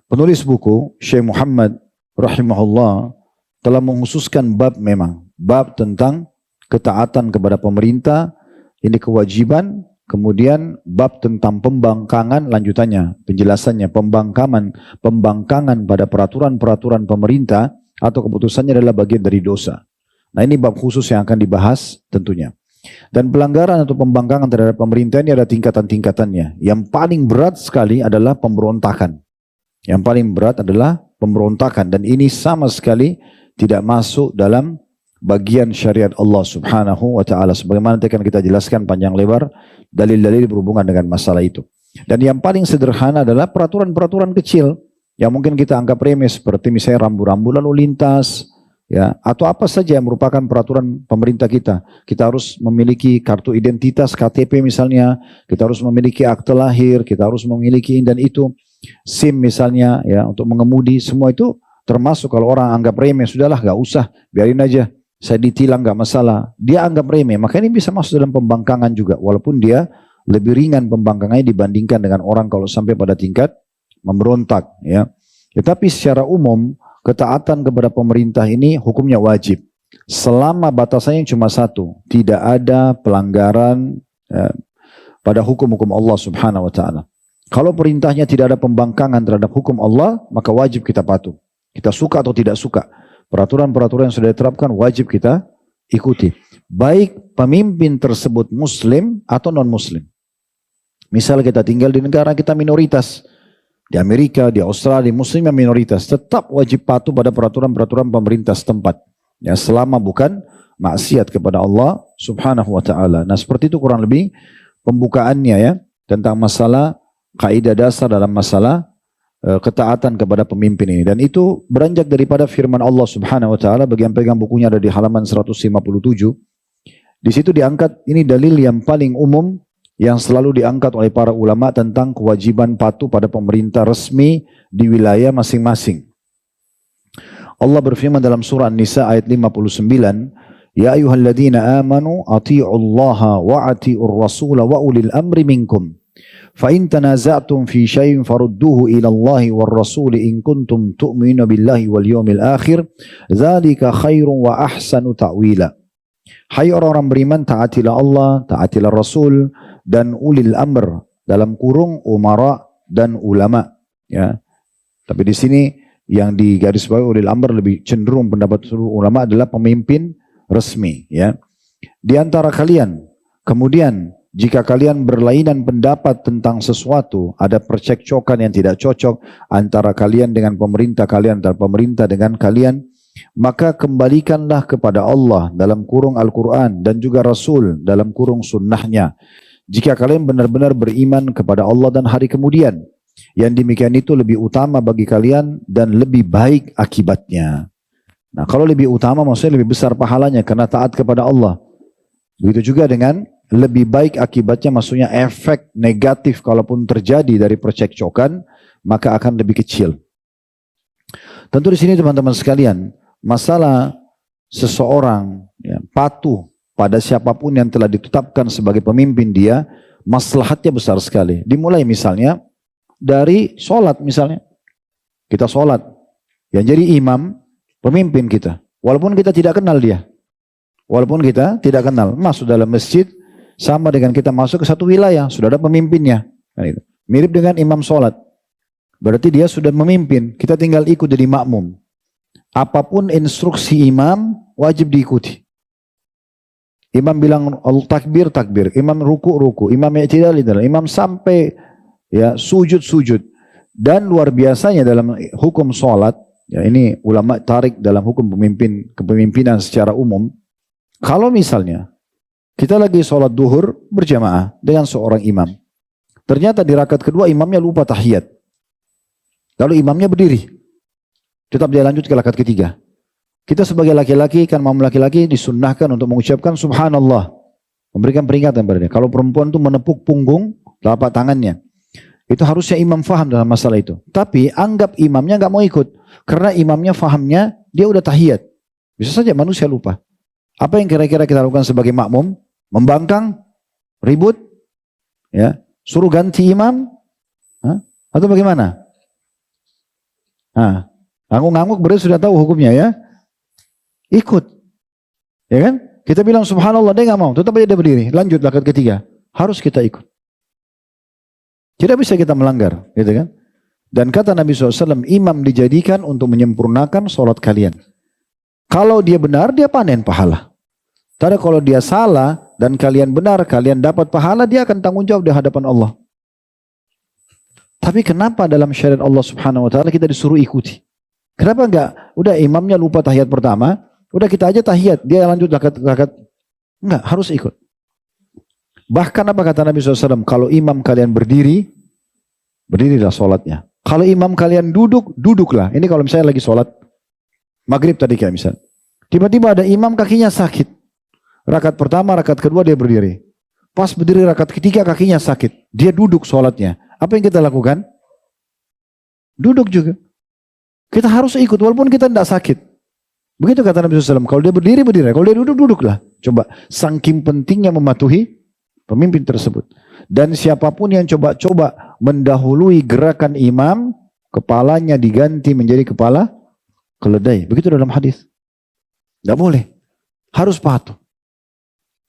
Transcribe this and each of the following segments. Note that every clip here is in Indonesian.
Penulis buku Syekh Muhammad rahimahullah telah menghususkan bab, memang bab tentang ketaatan kepada pemerintah, ini kewajiban. Kemudian bab tentang pembangkangan, lanjutannya penjelasannya, pembangkangan pada peraturan-peraturan pemerintah atau keputusannya adalah bagian dari dosa. Nah, ini bab khusus yang akan dibahas tentunya. Dan pelanggaran atau pembangkangan terhadap pemerintah ini ada tingkatan-tingkatannya. Yang paling berat sekali adalah pemberontakan. Yang paling berat adalah pemberontakan, dan ini sama sekali tidak masuk dalam bagian syariat Allah subhanahu wa ta'ala. Sebagaimana akan kita jelaskan panjang lebar dalil-dalil berhubungan dengan masalah itu. Dan yang paling sederhana adalah peraturan-peraturan kecil yang mungkin kita anggap remeh, seperti misalnya rambu-rambu lalu lintas, ya, atau apa saja yang merupakan peraturan pemerintah kita. Kita harus memiliki kartu identitas, KTP misalnya, kita harus memiliki akte lahir, kita harus memiliki ini dan itu, SIM misalnya, ya, untuk mengemudi. Semua itu termasuk kalau orang anggap remeh, sudahlah gak usah, biarin aja, saya ditilang gak masalah. Dia anggap remeh, maka ini bisa masuk dalam pembangkangan juga, walaupun dia lebih ringan pembangkangannya dibandingkan dengan orang kalau sampai pada tingkat memberontak, ya. Tetapi secara umum ketaatan kepada pemerintah ini hukumnya wajib, selama batasannya cuma satu, tidak ada pelanggaran pada hukum-hukum Allah subhanahu wa ta'ala. Kalau perintahnya tidak ada pembangkangan terhadap hukum Allah, maka wajib kita patuh. Kita suka atau tidak suka, peraturan-peraturan yang sudah diterapkan wajib kita ikuti. Baik pemimpin tersebut muslim atau non-muslim. Misal kita tinggal di negara kita minoritas, di Amerika, di Australia, muslim yang minoritas, tetap wajib patuh pada peraturan-peraturan pemerintah setempat. Ya, selama bukan maksiat kepada Allah subhanahu wa ta'ala. Nah, seperti itu kurang lebih pembukaannya, ya, tentang masalah kaidah dasar dalam masalah ketaatan kepada pemimpin ini. Dan itu beranjak daripada firman Allah subhanahu wa ta'ala. Bagi yang pegang bukunya ada di halaman 157. Di situ diangkat, ini dalil yang paling umum yang selalu diangkat oleh para ulama tentang kewajiban patuh pada pemerintah resmi di wilayah masing-masing. Allah berfirman dalam surah An-Nisa ayat 59, Ya ayyuhalladzina amanu ati'ullaha wa ati'ur rasula wa ulil amri minkum. Fa in tanaza'tum fi syai'in farudduhu ila Allahi war rasul in kuntum tu'minuna billahi wal yawmil akhir. Dzalika khairun wa ahsanu ta'wila. Hai orang-orang beriman, taatilah Allah, taatilah Rasul dan ulil amr, dalam kurung umara dan ulama, ya. Tapi di sini yang digarisbawahi ulil amr lebih cenderung pendapat ulama adalah pemimpin resmi, ya. Di antara kalian, kemudian jika kalian berlainan pendapat tentang sesuatu, ada percekcokan yang tidak cocok antara kalian dengan pemerintah kalian, antara pemerintah dengan kalian, maka kembalikanlah kepada Allah dalam kurung Al-Quran dan juga Rasul dalam kurung sunnahnya. Jika kalian benar-benar beriman kepada Allah dan hari kemudian, yang demikian itu lebih utama bagi kalian dan lebih baik akibatnya. Nah, kalau lebih utama maksudnya lebih besar pahalanya karena taat kepada Allah. Begitu juga dengan lebih baik akibatnya, maksudnya efek negatif kalaupun terjadi dari percekcokan maka akan lebih kecil. Tentu di sini teman-teman sekalian, masalah seseorang, ya, patuh pada siapapun yang telah ditetapkan sebagai pemimpin dia, maslahatnya besar sekali. Dimulai misalnya dari sholat misalnya. Kita sholat, yang jadi imam, pemimpin kita. Walaupun kita tidak kenal dia. Walaupun kita tidak kenal. Masuk dalam masjid, sama dengan kita masuk ke satu wilayah, sudah ada pemimpinnya. Mirip dengan imam sholat. Berarti dia sudah memimpin, kita tinggal ikut jadi makmum. Apapun instruksi imam, wajib diikuti. Imam bilang takbir, takbir. Imam ruku, ruku. Imam i'tidal, i'tidal. Imam sampai, ya, sujud, sujud. Dan luar biasanya dalam hukum sholat, ya, ini ulama tarik dalam hukum kepemimpinan secara umum. Kalau misalnya kita lagi sholat duhur berjamaah dengan seorang imam, ternyata di rakaat kedua imamnya lupa tahiyat, lalu imamnya berdiri, tetap dia lanjut ke rakaat ketiga. Kita sebagai laki-laki, kan maum laki-laki disunnahkan untuk mengucapkan subhanallah, memberikan peringatan pada dia. Kalau perempuan itu menepuk punggung telapak tangannya, itu harusnya imam faham dalam masalah itu. Tapi anggap imamnya nggak mau ikut, karena imamnya fahamnya dia udah tahiyat. Bisa saja manusia lupa. Apa yang kira-kira kita lakukan sebagai makmum? Membangkang, ribut, ya, suruh ganti imam, atau bagaimana? Nah, ngangguk-ngangguk berarti sudah tahu hukumnya ya. Ikut. Ya kan? Kita bilang subhanallah, dia nggak mau. Tetap aja dia berdiri. Lanjut rakaat ketiga. Harus kita ikut. Tidak bisa kita melanggar. Gitu kan? Dan kata Nabi SAW, imam dijadikan untuk menyempurnakan sholat kalian. Kalau dia benar, dia panen pahala. Tapi kalau dia salah dan kalian benar, kalian dapat pahala, dia akan tanggung jawab di hadapan Allah. Tapi kenapa dalam syariat Allah Subhanahu wa taala kita disuruh ikuti? Kenapa enggak? Udah imamnya lupa tahiyat pertama, udah kita aja tahiyat, dia lanjut rakaat. Enggak, harus ikut. Bahkan apa kata Nabi SAW? Kalau imam kalian berdiri, berdirilah sholatnya. Kalau imam kalian duduk, duduklah. Ini kalau misalnya lagi sholat maghrib tadi kayak misalnya. Tiba-tiba ada imam kakinya sakit. Rakaat pertama, rakaat kedua dia berdiri. Pas berdiri rakaat ketiga kakinya sakit. Dia duduk sholatnya. Apa yang kita lakukan? Duduk juga. Kita harus ikut walaupun kita tidak sakit. Begitu kata Nabi SAW. Kalau dia berdiri, berdiri. Kalau dia duduk, duduklah. Coba, saking pentingnya mematuhi pemimpin tersebut. Dan siapapun yang coba-coba mendahului gerakan imam, kepalanya diganti menjadi kepala keledai. Begitu dalam hadis. Tidak boleh. Harus patuh.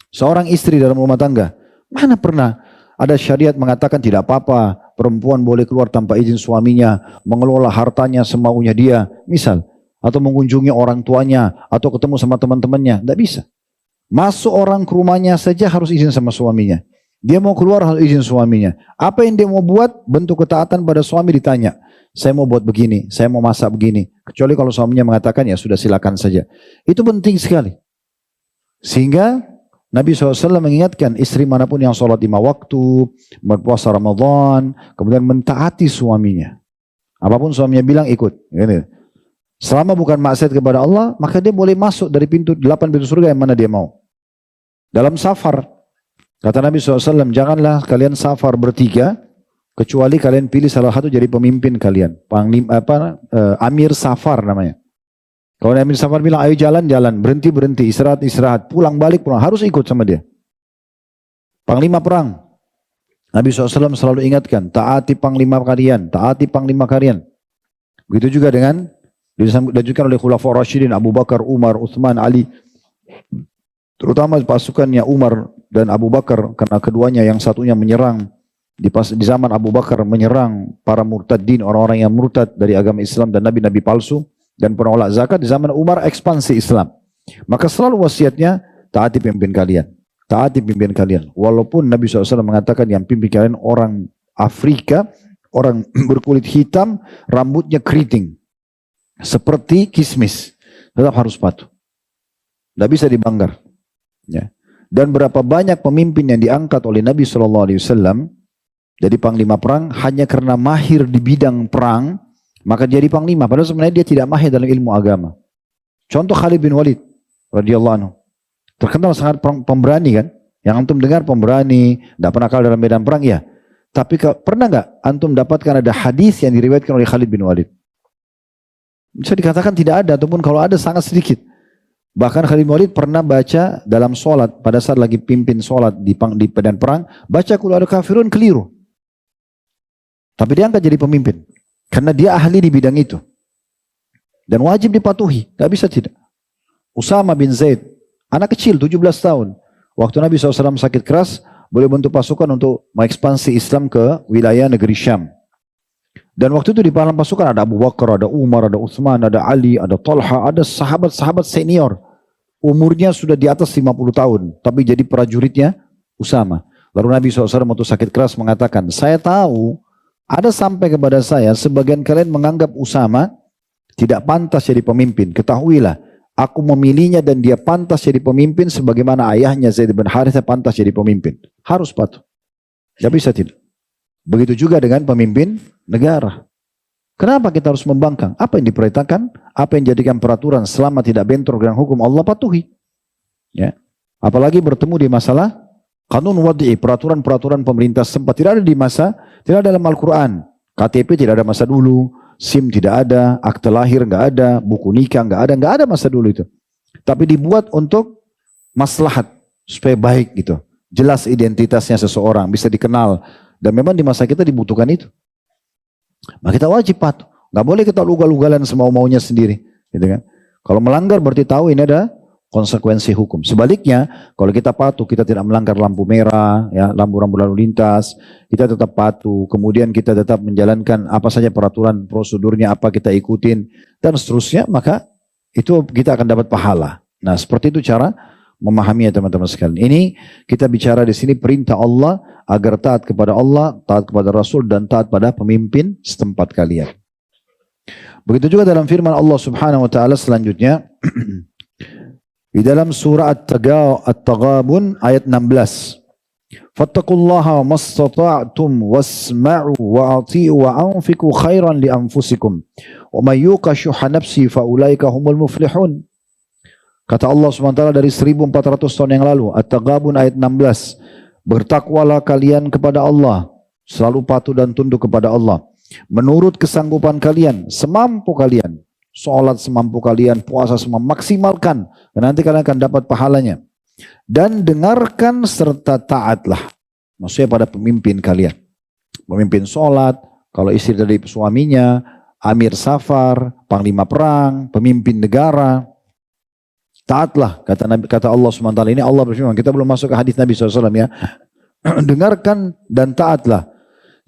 Seorang istri dalam rumah tangga, mana pernah ada syariat mengatakan tidak apa-apa, perempuan boleh keluar tanpa izin suaminya, mengelola hartanya semaunya dia, misal, atau mengunjungi orang tuanya, atau ketemu sama teman-temannya, tidak bisa. Masuk orang ke rumahnya saja harus izin sama suaminya. Dia mau keluar harus izin suaminya. Apa yang dia mau buat, bentuk ketaatan pada suami ditanya. Saya mau buat begini, saya mau masak begini. Kecuali kalau suaminya mengatakan ya sudah silakan saja. Itu penting sekali. Sehingga Nabi SAW mengingatkan istri manapun yang sholat 5 waktu, berpuasa Ramadan, kemudian mentaati suaminya. Apapun suaminya bilang ikut. Gitu. Selama bukan maksiat kepada Allah, maka dia boleh masuk dari 8 pintu surga yang mana dia mau. Dalam safar, kata Nabi SAW, janganlah kalian safar bertiga, kecuali kalian pilih salah satu jadi pemimpin kalian. Amir safar namanya. Kalau Nabi Safar bilang, ayo jalan-jalan, berhenti-berhenti, istirahat-istirahat, pulang-balik, harus ikut sama dia. Panglima perang. Nabi SAW selalu ingatkan, taati panglima kalian, taati panglima kalian. Begitu juga dengan, dilanjutkan oleh Khulafaur Rasyidin, Abu Bakar, Umar, Utsman, Ali. Terutama pasukannya Umar dan Abu Bakar, karena keduanya yang satunya menyerang, di zaman Abu Bakar menyerang para murtadin, orang-orang yang murtad dari agama Islam dan nabi-nabi palsu, dan penolak zakat. Di zaman Umar ekspansi Islam. Maka selalu wasiatnya taati pimpin kalian. Taati pimpin kalian. Walaupun Nabi SAW mengatakan yang pimpin kalian orang Afrika, orang berkulit hitam, rambutnya keriting. Seperti kismis. Tetap harus patuh. Tidak bisa dibanggar. Ya. Dan berapa banyak pemimpin yang diangkat oleh Nabi SAW jadi panglima perang hanya karena mahir di bidang perang, maka jadi panglima, padahal sebenarnya dia tidak mahir dalam ilmu agama. Contoh Khalid bin Walid radhiyallahu anhu. Terkenal sangat pemberani kan? Yang antum dengar pemberani, tidak pernah kalah dalam medan perang, ya. Tapi pernah nggak antum dapatkan ada hadis yang diriwayatkan oleh Khalid bin Walid? Bisa dikatakan tidak ada, ataupun kalau ada sangat sedikit. Bahkan Khalid bin Walid pernah baca dalam sholat, pada saat lagi pimpin sholat di medan perang, baca qul a'udzu kafirun keliru. Tapi dia angkat jadi pemimpin. Karena dia ahli di bidang itu. Dan wajib dipatuhi. Tidak bisa tidak. Usama bin Zaid. Anak kecil 17 tahun. Waktu Nabi SAW sakit keras. Boleh bentuk pasukan untuk mengekspansi Islam ke wilayah negeri Syam. Dan waktu itu di dalam pasukan ada Abu Bakar, ada Umar, ada Utsman, ada Ali, ada Talha. Ada sahabat-sahabat senior. Umurnya sudah di atas 50 tahun. Tapi jadi prajuritnya Usama. Lalu Nabi SAW waktu sakit keras mengatakan, saya tahu ada sampai kepada saya, sebagian kalian menganggap Usama tidak pantas jadi pemimpin. Ketahuilah, aku memilihnya dan dia pantas jadi pemimpin sebagaimana ayahnya Zaid bin Harithah pantas jadi pemimpin. Harus patuh. Tidak bisa tidak. Begitu juga dengan pemimpin negara. Kenapa kita harus membangkang? Apa yang diperintahkan? Apa yang dijadikan peraturan selama tidak bentrok dengan hukum Allah, patuhi. Ya. Apalagi bertemu di masalah kanun wad'i, peraturan-peraturan pemerintah sempat tidak ada di masa, tidak ada dalam Al-Quran. KTP tidak ada masa dulu, SIM tidak ada, akte lahir nggak ada, buku nikah nggak ada masa dulu itu. Tapi dibuat untuk maslahat, supaya baik gitu. Jelas identitasnya seseorang, bisa dikenal. Dan memang di masa kita dibutuhkan itu. Maka kita wajib patuh. Nggak boleh kita ugal-ugalan semau-maunya sendiri, gitu kan? Kalau melanggar berarti tahu ini ada konsekuensi hukum. Sebaliknya, kalau kita patuh, kita tidak melanggar lampu merah, ya, lampu-lampu lalu lintas, kita tetap patuh, kemudian kita tetap menjalankan apa saja peraturan prosedurnya, apa kita ikutin, dan seterusnya, maka itu kita akan dapat pahala. Nah, seperti itu cara memahaminya teman-teman sekalian. Ini kita bicara di sini perintah Allah agar taat kepada Allah, taat kepada Rasul, dan taat pada pemimpin setempat kalian. Begitu juga dalam firman Allah Subhanahu wa taala selanjutnya di dalam surah At-Taghabun ayat 16. Fattaqullaha mastata'tum wasma'u wa ati'u wa anfiqu khairan li anfusikum wa may yuqa syuhha nafsi fa ulaika humul muflihun. Kata Allah SWT dari 1400 tahun yang lalu, At-Taghabun ayat 16. Bertakwalah kalian kepada Allah, selalu patuh dan tunduk kepada Allah. Menurut kesanggupan kalian, semampu kalian. Sholat semampu kalian, puasa semampu, maksimalkan. Dan nanti kalian akan dapat pahalanya. Dan dengarkan serta taatlah. Maksudnya pada pemimpin kalian. Pemimpin sholat, kalau istri dari suaminya, amir safar, panglima perang, pemimpin negara. Taatlah, kata Allah SWT. Ini Allah berfirman, kita belum masuk ke hadis Nabi SAW ya. Dengarkan dan taatlah.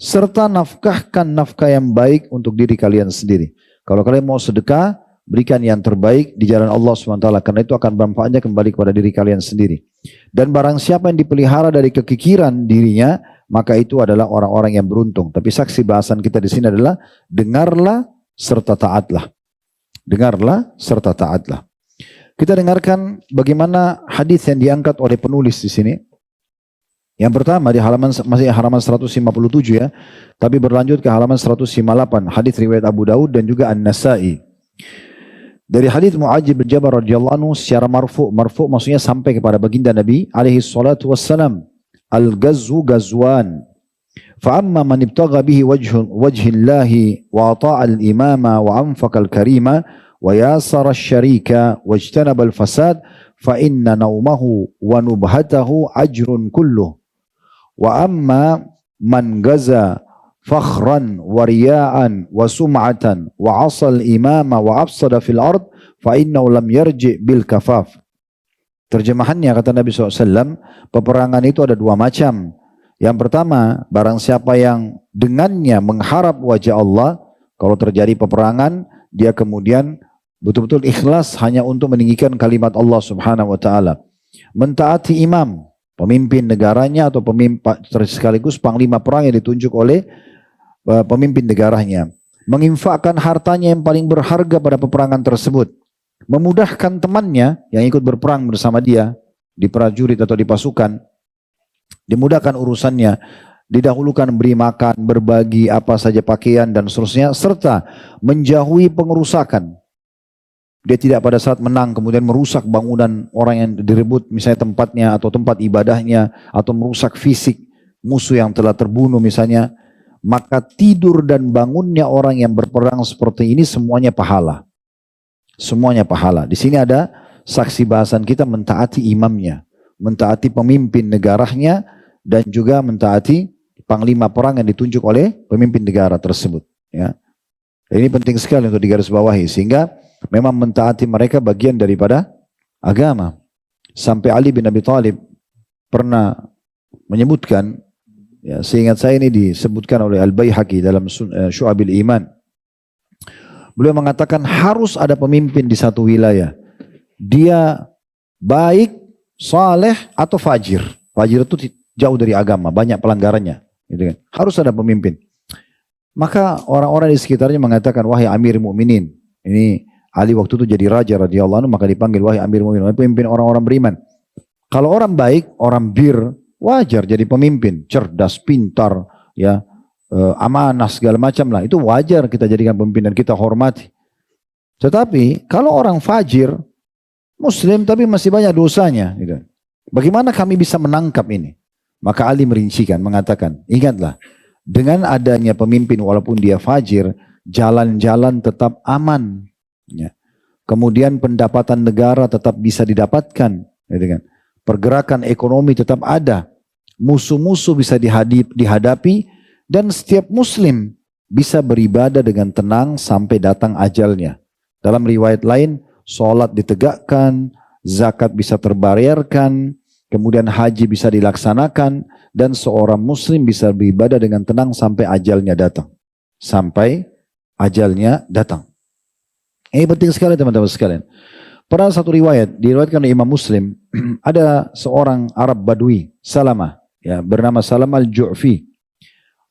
Serta nafkahkan nafkah yang baik untuk diri kalian sendiri. Kalau kalian mau sedekah, berikan yang terbaik di jalan Allah SWT. Karena itu akan manfaatnya kembali kepada diri kalian sendiri. Dan barang siapa yang dipelihara dari kekikiran dirinya, maka itu adalah orang-orang yang beruntung. Tapi saksi bahasan kita di sini adalah, dengarlah serta taatlah. Dengarlah serta taatlah. Kita dengarkan bagaimana hadis yang diangkat oleh penulis di sini. Yang pertama di masih halaman 157 ya, tapi berlanjut ke halaman 158, hadis riwayat Abu Daud dan juga An-Nasa'i. Dari hadis Mu'adz bin Jabal radhiyallahu anhu secara marfu maksudnya sampai kepada baginda Nabi alaihi salatu wassalam, al-ghazwu ghazwan. Fa amma man ibtagha bihi wajhillahi wa ata'a al-imama wa anfaqa al-karima wa yasara asy-syarika wajtanaba al-fasad fa inna naumahu wa nubhatahu ajrun kulluh. Wa amma man gaza fakhran wa riya'an wa sum'atan wa 'asal imama wa afsada fil ard fa innahu lam yarji bil kafaf. Terjemahannya kata Nabi SAW, peperangan itu ada dua macam. Yang pertama, barang siapa yang dengannya mengharap wajah Allah, kalau terjadi peperangan, dia kemudian betul-betul ikhlas hanya untuk meninggikan kalimat Allah Subhanahu wa taala. Mentaati imam, pemimpin negaranya atau sekaligus panglima perang yang ditunjuk oleh pemimpin negaranya. Menginfakkan hartanya yang paling berharga pada peperangan tersebut. Memudahkan temannya yang ikut berperang bersama dia di prajurit atau di pasukan. Dimudahkan urusannya. Didahulukan beri makan, berbagi apa saja pakaian dan seterusnya. Serta menjauhi pengerusakan. Dia tidak pada saat menang kemudian merusak bangunan orang yang direbut misalnya tempatnya atau tempat ibadahnya atau merusak fisik musuh yang telah terbunuh misalnya, maka tidur dan bangunnya orang yang berperang seperti ini semuanya pahala. Semuanya pahala. Di sini ada saksi bahasan kita mentaati imamnya, mentaati pemimpin negaranya dan juga mentaati panglima perang yang ditunjuk oleh pemimpin negara tersebut ya. Ini penting sekali untuk digarisbawahi sehingga memang mentaati mereka bagian daripada agama. Sampai Ali bin Abi Thalib pernah menyebutkan, ya, seingat saya ini disebutkan oleh Al-Baihaqi dalam Syu'abil Iman. Beliau mengatakan harus ada pemimpin di satu wilayah. Dia baik, saleh atau fajir. Fajir itu jauh dari agama, banyak pelanggarannya. Gitu kan. Harus ada pemimpin. Maka orang-orang di sekitarnya mengatakan, wahai Amir Mu'minin, ini Ali waktu itu jadi raja radhiyallahu anhu, maka dipanggil wahai Amir Mu'minin, pemimpin orang-orang beriman. Kalau orang baik, orang bir, wajar jadi pemimpin, cerdas, pintar, ya, amanah segala macam lah. Itu wajar kita jadikan pemimpin dan kita hormati. Tetapi kalau orang fajir, Muslim tapi masih banyak dosanya, gitu. Bagaimana kami bisa menangkap ini? Maka Ali merincikan, mengatakan, ingatlah, dengan adanya pemimpin walaupun dia fajir, jalan-jalan tetap aman. Ya. Kemudian pendapatan negara tetap bisa didapatkan, gitu kan. Pergerakan ekonomi tetap ada, musuh-musuh bisa dihadapi, dan setiap muslim bisa beribadah dengan tenang sampai datang ajalnya. Dalam riwayat lain, sholat ditegakkan, zakat bisa terbayarkan, kemudian haji bisa dilaksanakan, dan seorang muslim bisa beribadah dengan tenang sampai ajalnya datang. Sampai ajalnya datang. Ini penting sekali teman-teman sekalian. Pada satu riwayat, diriwayatkan oleh Imam Muslim, ada seorang Arab Badui, Salamah, ya, bernama Salam al-Ju'fi.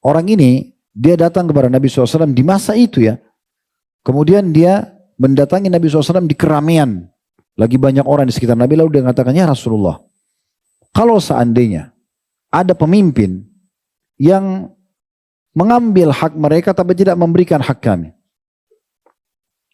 Orang ini, dia datang kepada Nabi SAW di masa itu ya. Kemudian dia mendatangi Nabi SAW di keramaian. Lagi banyak orang di sekitar Nabi, lalu dia mengatakan, ya Rasulullah, kalau seandainya ada pemimpin yang mengambil hak mereka tapi tidak memberikan hak kami.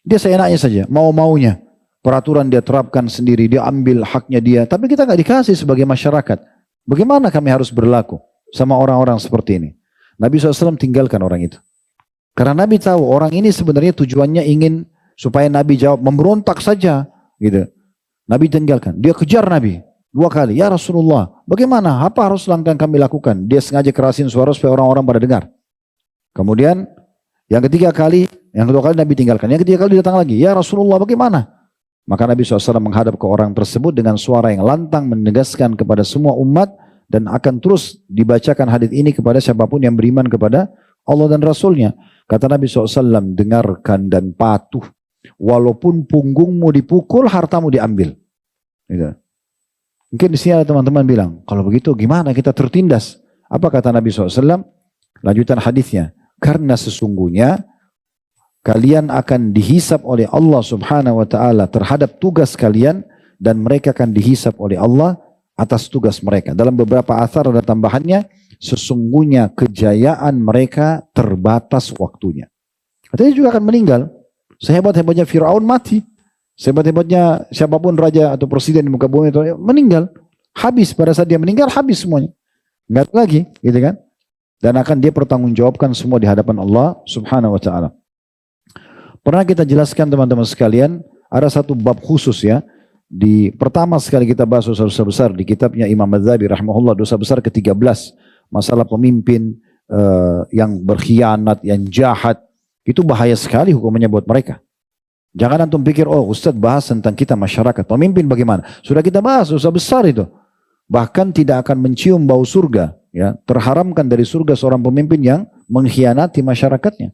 Dia seenaknya saja, mau-maunya. Peraturan dia terapkan sendiri, dia ambil haknya dia. Tapi kita nggak dikasih sebagai masyarakat. Bagaimana kami harus berlaku sama orang-orang seperti ini? Nabi SAW tinggalkan orang itu. Karena Nabi tahu orang ini sebenarnya tujuannya ingin supaya Nabi jawab, memberontak saja. Gitu. Nabi tinggalkan. Dia kejar Nabi 2 kali. Ya Rasulullah, bagaimana? Apa harus langkah yang kami lakukan? Dia sengaja kerasin suara supaya orang-orang pada dengar. Kemudian yang kedua kali Nabi tinggalkan. Yang ketiga kali datang lagi. Ya Rasulullah, bagaimana? Maka Nabi SAW menghadap ke orang tersebut dengan suara yang lantang menegaskan kepada semua umat dan akan terus dibacakan hadits ini kepada siapapun yang beriman kepada Allah dan Rasulnya. Kata Nabi SAW, dengarkan dan patuh. Walaupun punggungmu dipukul, hartamu diambil. Gitu. Mungkin di sini ada teman-teman bilang, kalau begitu gimana kita tertindas? Apa kata Nabi SAW? Lanjutan hadisnya. Karena sesungguhnya kalian akan dihisap oleh Allah Subhanahu wa taala terhadap tugas kalian dan mereka akan dihisap oleh Allah atas tugas mereka. Dalam beberapa athar ada tambahannya, sesungguhnya kejayaan mereka terbatas waktunya. Artinya juga akan meninggal. Sehebat-hebatnya Fir'aun mati. Sehebat-hebatnya siapapun raja atau presiden di muka bumi itu meninggal. Habis, pada saat dia meninggal habis semuanya. Enggak lagi, gitu kan? Dan akan dia pertanggungjawabkan semua di hadapan Allah Subhanahu wa taala. Pernah kita jelaskan teman-teman sekalian, ada satu bab khusus ya. Di pertama sekali kita bahas dosa-dosa besar di kitabnya Imam Adz-Dzahabi rahimahullah, dosa besar ke-13, masalah pemimpin yang berkhianat, yang jahat, itu bahaya sekali hukumannya buat mereka. Jangan antum pikir, oh Ustaz bahas tentang kita masyarakat, pemimpin bagaimana? Sudah kita bahas dosa besar itu. Bahkan tidak akan mencium bau surga, ya, terharamkan dari surga seorang pemimpin yang mengkhianati masyarakatnya.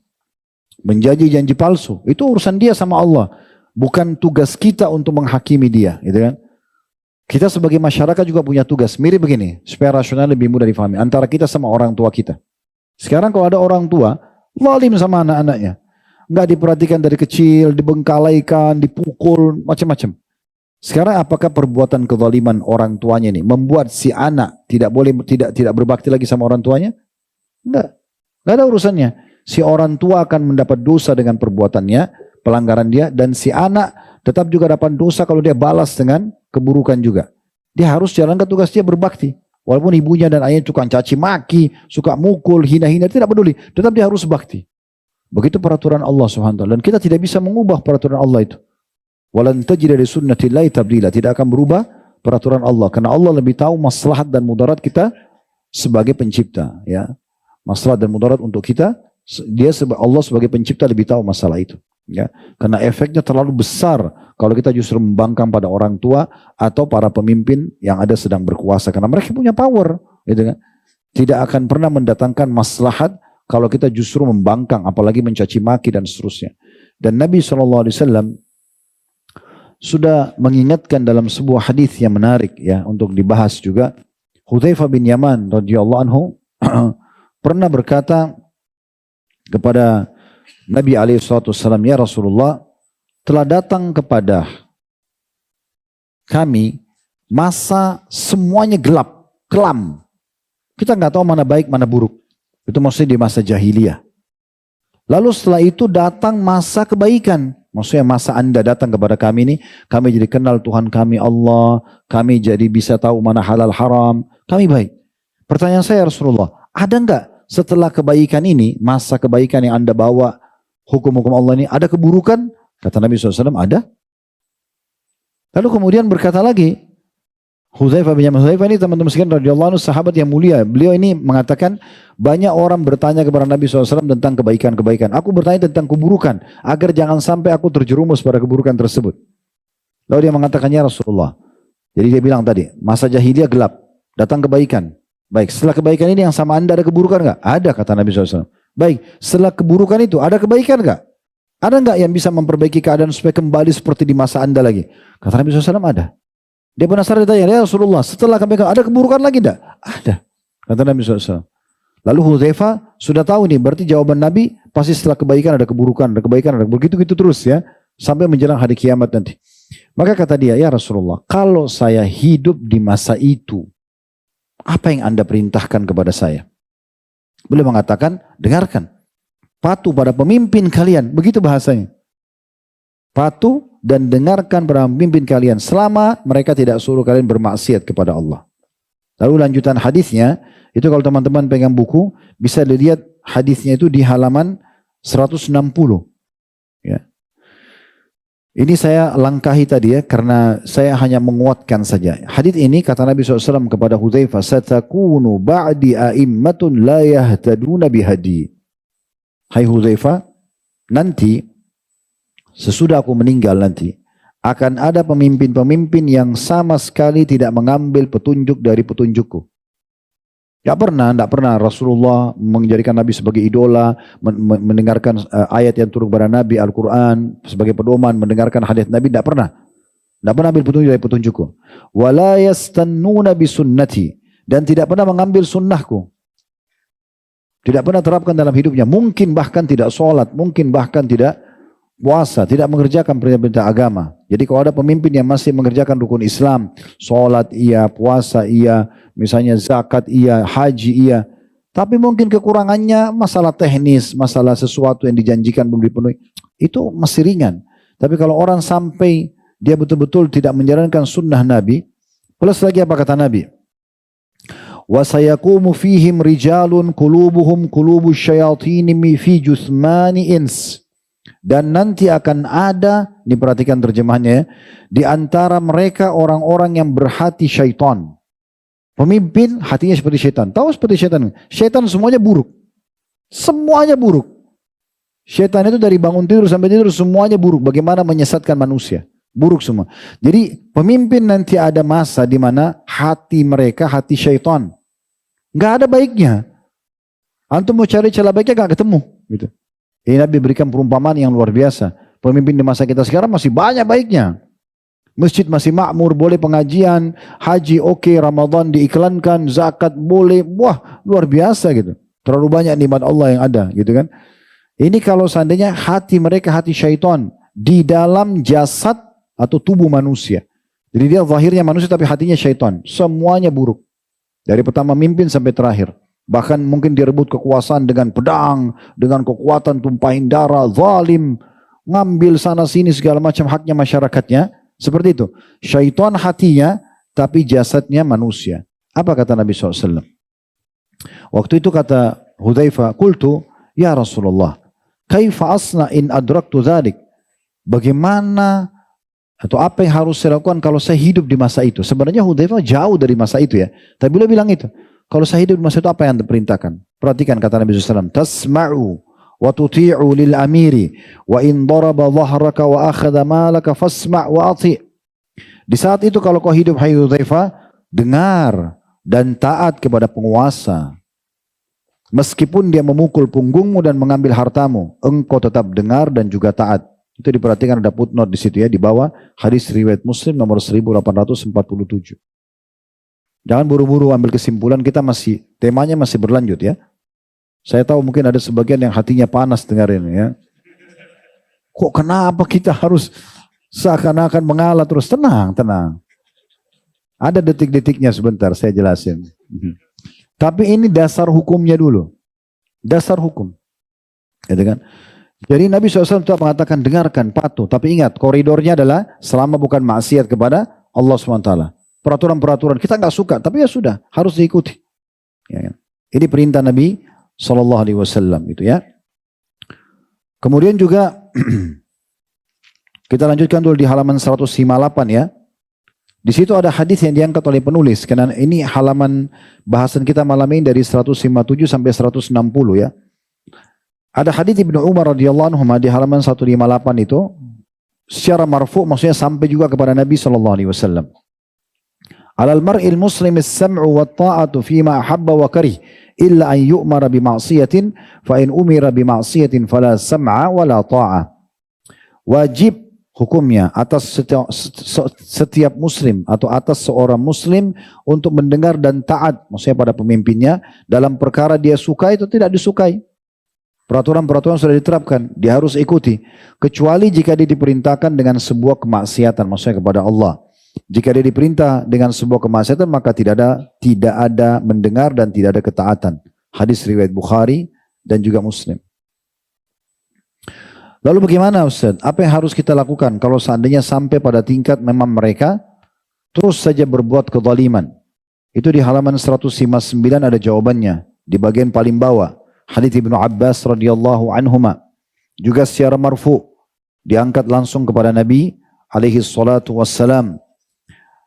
Menjanji janji palsu, itu urusan dia sama Allah, bukan tugas kita untuk menghakimi dia, gitu kan? Kita sebagai masyarakat juga punya tugas mirip begini, supaya rasional lebih mudah difahami antara kita sama orang tua kita. Sekarang kalau ada orang tua zalim sama anak-anaknya, nggak diperhatikan dari kecil, dibengkalaikan, dipukul, macam-macam. Sekarang apakah perbuatan kezaliman orang tuanya ini membuat si anak tidak boleh tidak berbakti lagi sama orang tuanya? Enggak ada urusannya. Si orang tua akan mendapat dosa dengan perbuatannya, pelanggaran dia, dan si anak tetap juga dapat dosa kalau dia balas dengan keburukan juga. Dia harus jalankan tugas dia berbakti. Walaupun ibunya dan ayahnya tukang caci maki, suka mukul, hina-hina, tidak peduli. Tetap dia harus bakti. Begitu peraturan Allah SWT. Dan kita tidak bisa mengubah peraturan Allah itu. Walan tajida li sunnatillahi tabdila. Tidak akan berubah peraturan Allah. Karena Allah lebih tahu maslahat dan mudarat kita sebagai pencipta. Ya. Maslahat dan mudarat untuk kita, Allah sebagai pencipta lebih tahu masalah itu. Ya. Karena efeknya terlalu besar kalau kita justru membangkang pada orang tua atau para pemimpin yang ada sedang berkuasa. Karena mereka punya power. Gitu kan. Tidak akan pernah mendatangkan maslahat kalau kita justru membangkang, apalagi mencaci maki dan seterusnya. Dan Nabi SAW sudah mengingatkan dalam sebuah hadis yang menarik ya untuk dibahas juga. Hudzaifah bin Yaman radhiyallahu anhu pernah berkata kepada Nabi SAW, ya Rasulullah, telah datang kepada kami masa semuanya gelap, kelam. Kita nggak tahu mana baik, mana buruk. Itu maksudnya di masa jahiliyah. Lalu setelah itu datang masa kebaikan. Maksudnya masa Anda datang kepada kami ini, kami jadi kenal Tuhan kami Allah, kami jadi bisa tahu mana halal haram, kami baik. Pertanyaan saya Rasulullah, ada enggak setelah kebaikan ini, masa kebaikan yang Anda bawa, hukum-hukum Allah ini, ada keburukan? Kata Nabi SAW, ada. Lalu kemudian berkata lagi, Hudzaifah bin Yaman. Hudzaifah ini teman-teman sekalian radhiyallahu anhu sahabat yang mulia. Beliau ini mengatakan banyak orang bertanya kepada Nabi SAW tentang kebaikan-kebaikan. Aku bertanya tentang keburukan agar jangan sampai aku terjerumus pada keburukan tersebut. Lalu dia mengatakan, ya Rasulullah. Jadi dia bilang tadi, masa jahiliyah gelap, datang kebaikan. Baik, setelah kebaikan ini yang sama anda ada keburukan enggak? Ada, kata Nabi SAW. Baik, setelah keburukan itu ada kebaikan enggak? Ada enggak yang bisa memperbaiki keadaan supaya kembali seperti di masa anda lagi? Kata Nabi SAW, ada. Dia penasaran ditanya, ya Rasulullah, setelah kebaikan ada keburukan lagi enggak? Ada. Kata Nabi SAW. Lalu Hudzaifah sudah tahu nih, berarti jawaban Nabi pasti setelah kebaikan ada keburukan, ada kebaikan, ada begitu-gitu terus ya. Sampai menjelang hari kiamat nanti. Maka kata dia, ya Rasulullah, kalau saya hidup di masa itu, apa yang anda perintahkan kepada saya? Beliau mengatakan, dengarkan. Patuh pada pemimpin kalian. Begitu bahasanya. Patuh dan dengarkan pada pemimpin kalian selama mereka tidak suruh kalian bermaksiat kepada Allah. Lalu lanjutan hadisnya, itu kalau teman-teman pegang buku, bisa dilihat hadisnya itu di halaman 160. Ya. Ini saya langkahi tadi ya, karena saya hanya menguatkan saja. Hadis ini kata Nabi SAW kepada Hudzaifah, satakunu ba'di a'immatun la yahtaduna bihadi. Hai Hudzaifah, nanti sesudah aku meninggal nanti, akan ada pemimpin-pemimpin yang sama sekali tidak mengambil petunjuk dari petunjukku. Tidak pernah Rasulullah menjadikan Nabi sebagai idola, mendengarkan ayat yang turun kepada Nabi, Al-Quran sebagai pedoman, mendengarkan hadis Nabi, tidak pernah. Tidak pernah ambil petunjuk dari petunjukku. Wala yastannuna bisunnati, dan tidak pernah mengambil sunnahku. Tidak pernah terapkan dalam hidupnya. Mungkin bahkan tidak sholat, mungkin bahkan tidak puasa, tidak mengerjakan perintah-perintah agama. Jadi kalau ada pemimpin yang masih mengerjakan rukun Islam, sholat iya, puasa iya, misalnya zakat iya, haji iya, tapi mungkin kekurangannya masalah teknis, masalah sesuatu yang dijanjikan belum dipenuhi, itu masih ringan. Tapi kalau orang sampai dia betul-betul tidak menjalankan sunnah Nabi, plus lagi apa kata Nabi? Wa sayaqumu fihim rijalun qulubuhum qulubus syayatin fi jusmani ins. Dan nanti akan ada, ini perhatikan terjemahannya ya, di antara mereka orang-orang yang berhati syaitan. Pemimpin hatinya seperti syaitan. Tahu seperti syaitan? Syaitan semuanya buruk. Semuanya buruk. Syaitan itu dari bangun tidur sampai tidur semuanya buruk. Bagaimana menyesatkan manusia? Buruk semua. Jadi pemimpin nanti ada masa di mana hati mereka hati syaitan. Nggak ada baiknya. Antum mau cari celah baiknya nggak ketemu. Gitu. Ini Nabi berikan perumpamaan yang luar biasa. Pemimpin di masa kita sekarang masih banyak baiknya. Masjid masih makmur, boleh pengajian, haji oke, Ramadan diiklankan, zakat boleh, wah luar biasa gitu. Terlalu banyak nikmat Allah yang ada gitu kan. Ini kalau seandainya hati mereka hati syaitan di dalam jasad atau tubuh manusia. Jadi dia zahirnya manusia tapi hatinya syaitan. Semuanya buruk. Dari pertama mimpin sampai terakhir. Bahkan mungkin direbut kekuasaan dengan pedang, dengan kekuatan tumpahin darah, zalim, ngambil sana sini segala macam haknya masyarakatnya. Seperti itu. Syaitan hatinya, tapi jasadnya manusia. Apa kata Nabi SAW? Waktu itu kata Hudzaifah, qultu, ya Rasulullah, kaifa asna in adraktu dzalik? Bagaimana atau apa yang harus saya lakukan kalau saya hidup di masa itu? Sebenarnya Hudzaifah jauh dari masa itu ya. Tapi beliau bilang itu. Kalau saya hidup di masa itu apa yang diperintahkan? Perhatikan kata Nabi SAW. Tasma'u wa tuti'u lil amiri wa in daraba dhahraka wa akhadha malaka fasma' wa ati'. Di saat itu kalau kau hidup hai Hudzaifah, dengar dan taat kepada penguasa. Meskipun dia memukul punggungmu dan mengambil hartamu, engkau tetap dengar dan juga taat. Itu diperhatikan ada footnote di situ ya, di bawah hadis riwayat Muslim nomor 1847. Jangan buru-buru ambil kesimpulan, kita masih, temanya masih berlanjut ya. Saya tahu mungkin ada sebagian yang hatinya panas dengarin ya. Kok kenapa kita harus seakan-akan mengalah terus? Tenang, tenang. Ada detik-detiknya sebentar, saya jelasin. Tapi ini dasar hukumnya dulu. Dasar hukum. Gitu kan? Jadi Nabi SAW mengatakan dengarkan, patuh. Tapi ingat, koridornya adalah selama bukan maksiat kepada Allah SWT. Peraturan-peraturan kita nggak suka, tapi ya sudah harus diikuti. Ya, kan? Ini perintah Nabi SAW gitu ya. Kemudian juga kita lanjutkan dulu di halaman 158 ya. Di situ ada hadis yang diangkat oleh penulis, karena ini halaman bahasan kita malam ini dari 157 sampai 160 ya. Ada hadis Ibnu Umar radhiyallahu anhu di halaman 158 itu secara marfu, maksudnya sampai juga kepada Nabi sallallahu alaihi wasallam. Alal mar'il muslim as-sam'u wa ta'atu fima ahabba wa karih illa an yu'mara bi ma'siyatin fa in umira bi ma'siyatin fala sam'a wa la ta'a. Wajib hukumnya atas setiap muslim atau atas seorang muslim untuk mendengar dan taat, maksudnya pada pemimpinnya dalam perkara dia sukai atau tidak disukai. Peraturan-peraturan sudah diterapkan, dia harus ikuti, kecuali jika dia diperintahkan dengan sebuah kemaksiatan, maksudnya kepada Allah. Jika dia diperintah dengan sebuah kemaksiatan, maka tidak ada mendengar dan tidak ada ketaatan. Hadis riwayat Bukhari dan juga Muslim. Lalu bagaimana Ustaz? Apa yang harus kita lakukan kalau seandainya sampai pada tingkat memang mereka terus saja berbuat kezaliman? Itu di halaman 159 ada jawabannya di bagian paling bawah. Hadits Ibnu Abbas radhiyallahu anhuma juga secara marfu diangkat langsung kepada Nabi alaihi salatu wassalam.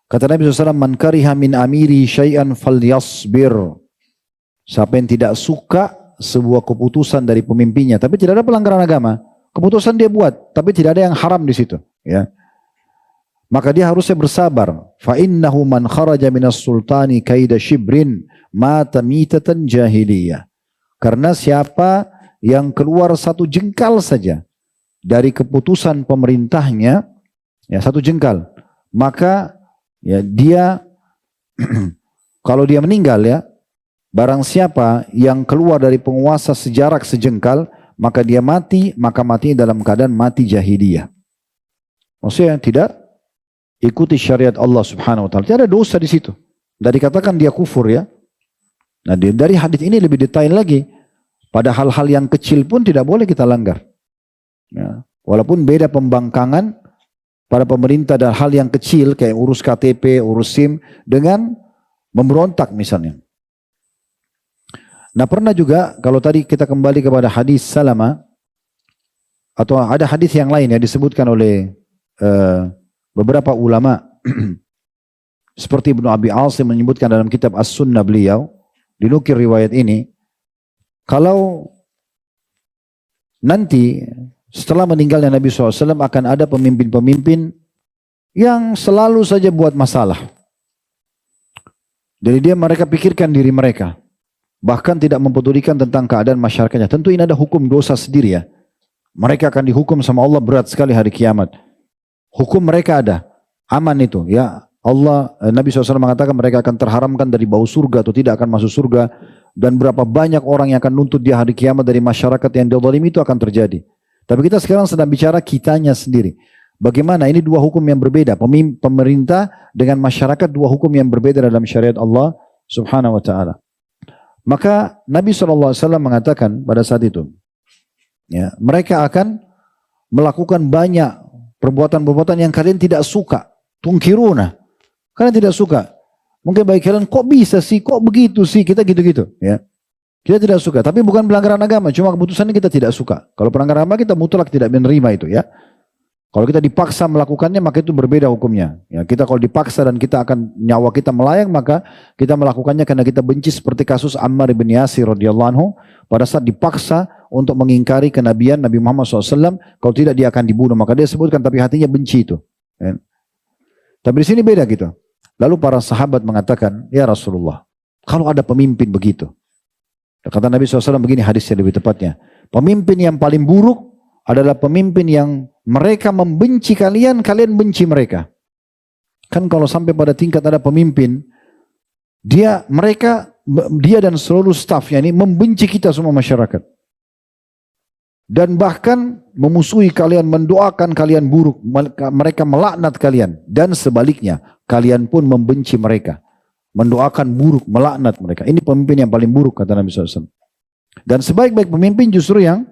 Kata Nabi SAW, man kariha min amiri syai'an falyasbir. Siapa yang tidak suka sebuah keputusan dari pemimpinnya, tapi tidak ada pelanggaran agama, keputusan dia buat, tapi tidak ada yang haram di situ, ya. Maka dia harusnya bersabar. Fa innahu man kharaja minas sultani kaida shibrin mata mitatan jahiliyah. Karena siapa yang keluar satu jengkal saja dari keputusan pemerintahnya, ya satu jengkal, maka ya dia kalau dia meninggal ya, barang siapa yang keluar dari penguasa sejarak sejengkal, maka dia mati, maka mati dalam keadaan mati jahiliyah. Maksudnya tidak ikuti syariat Allah Subhanahu wa taala. Tidak ada dosa di situ. Dan dikatakan dia kufur ya. Nah, dari hadis ini lebih detail lagi. Pada hal-hal yang kecil pun tidak boleh kita langgar. Ya. Walaupun beda pembangkangan pada pemerintah dan hal yang kecil kayak urus KTP, urus SIM dengan memberontak misalnya. Nah, pernah juga kalau tadi kita kembali kepada hadis Salama atau ada hadis yang lain yang disebutkan oleh beberapa ulama seperti Ibnu Abi Asim menyebutkan dalam kitab As-Sunnah beliau dinukil riwayat ini, kalau nanti setelah meninggalnya Nabi SAW akan ada pemimpin-pemimpin yang selalu saja buat masalah. Jadi mereka pikirkan diri mereka. Bahkan tidak mempedulikan tentang keadaan masyarakatnya. Tentu ini ada hukum dosa sendiri ya. Mereka akan dihukum sama Allah berat sekali hari kiamat. Hukum mereka ada. Aman itu ya. Nabi SAW mengatakan mereka akan terharamkan dari bau surga atau tidak akan masuk surga. Dan berapa banyak orang yang akan nuntut dia hari kiamat dari masyarakat yang dizalimi itu akan terjadi. Tapi kita sekarang sedang bicara kitanya sendiri. Bagaimana ini dua hukum yang berbeda. Pemerintah dengan masyarakat dua hukum yang berbeda dalam syariat Allah Subhanahu wa ta'ala. Maka Nabi SAW mengatakan pada saat itu, ya, mereka akan melakukan banyak perbuatan-perbuatan yang kalian tidak suka. Tungkiruna. Kalian tidak suka. Mungkin bagi kalian, kok bisa sih, kok begitu sih, kita gitu-gitu. Ya. Kita tidak suka, tapi bukan pelanggaran agama, cuma keputusannya kita tidak suka. Kalau pelanggaran agama kita mutlak tidak menerima itu ya. Kalau kita dipaksa melakukannya maka itu berbeda hukumnya. Ya, kita kalau dipaksa dan kita akan nyawa kita melayang maka kita melakukannya karena kita benci seperti kasus Ammar bin Yasir radhiyallahu anhu pada saat dipaksa untuk mengingkari kenabian Nabi Muhammad SAW. Kalau tidak dia akan dibunuh, maka dia sebutkan tapi hatinya benci itu. Ya. Tapi di sini beda gitu. Lalu para sahabat mengatakan, ya Rasulullah, kalau ada pemimpin begitu, kata Nabi SAW begini hadisnya lebih tepatnya, pemimpin yang paling buruk adalah pemimpin yang mereka membenci kalian, kalian benci mereka. Kan kalau sampai pada tingkat ada pemimpin, dia dan seluruh stafnya ini membenci kita semua masyarakat. Dan bahkan memusuhi kalian, mendoakan kalian buruk, mereka melaknat kalian. Dan sebaliknya, kalian pun membenci mereka. Mendoakan buruk, melaknat mereka. Ini pemimpin yang paling buruk, kata Nabi SAW. Dan sebaik-baik pemimpin justru yang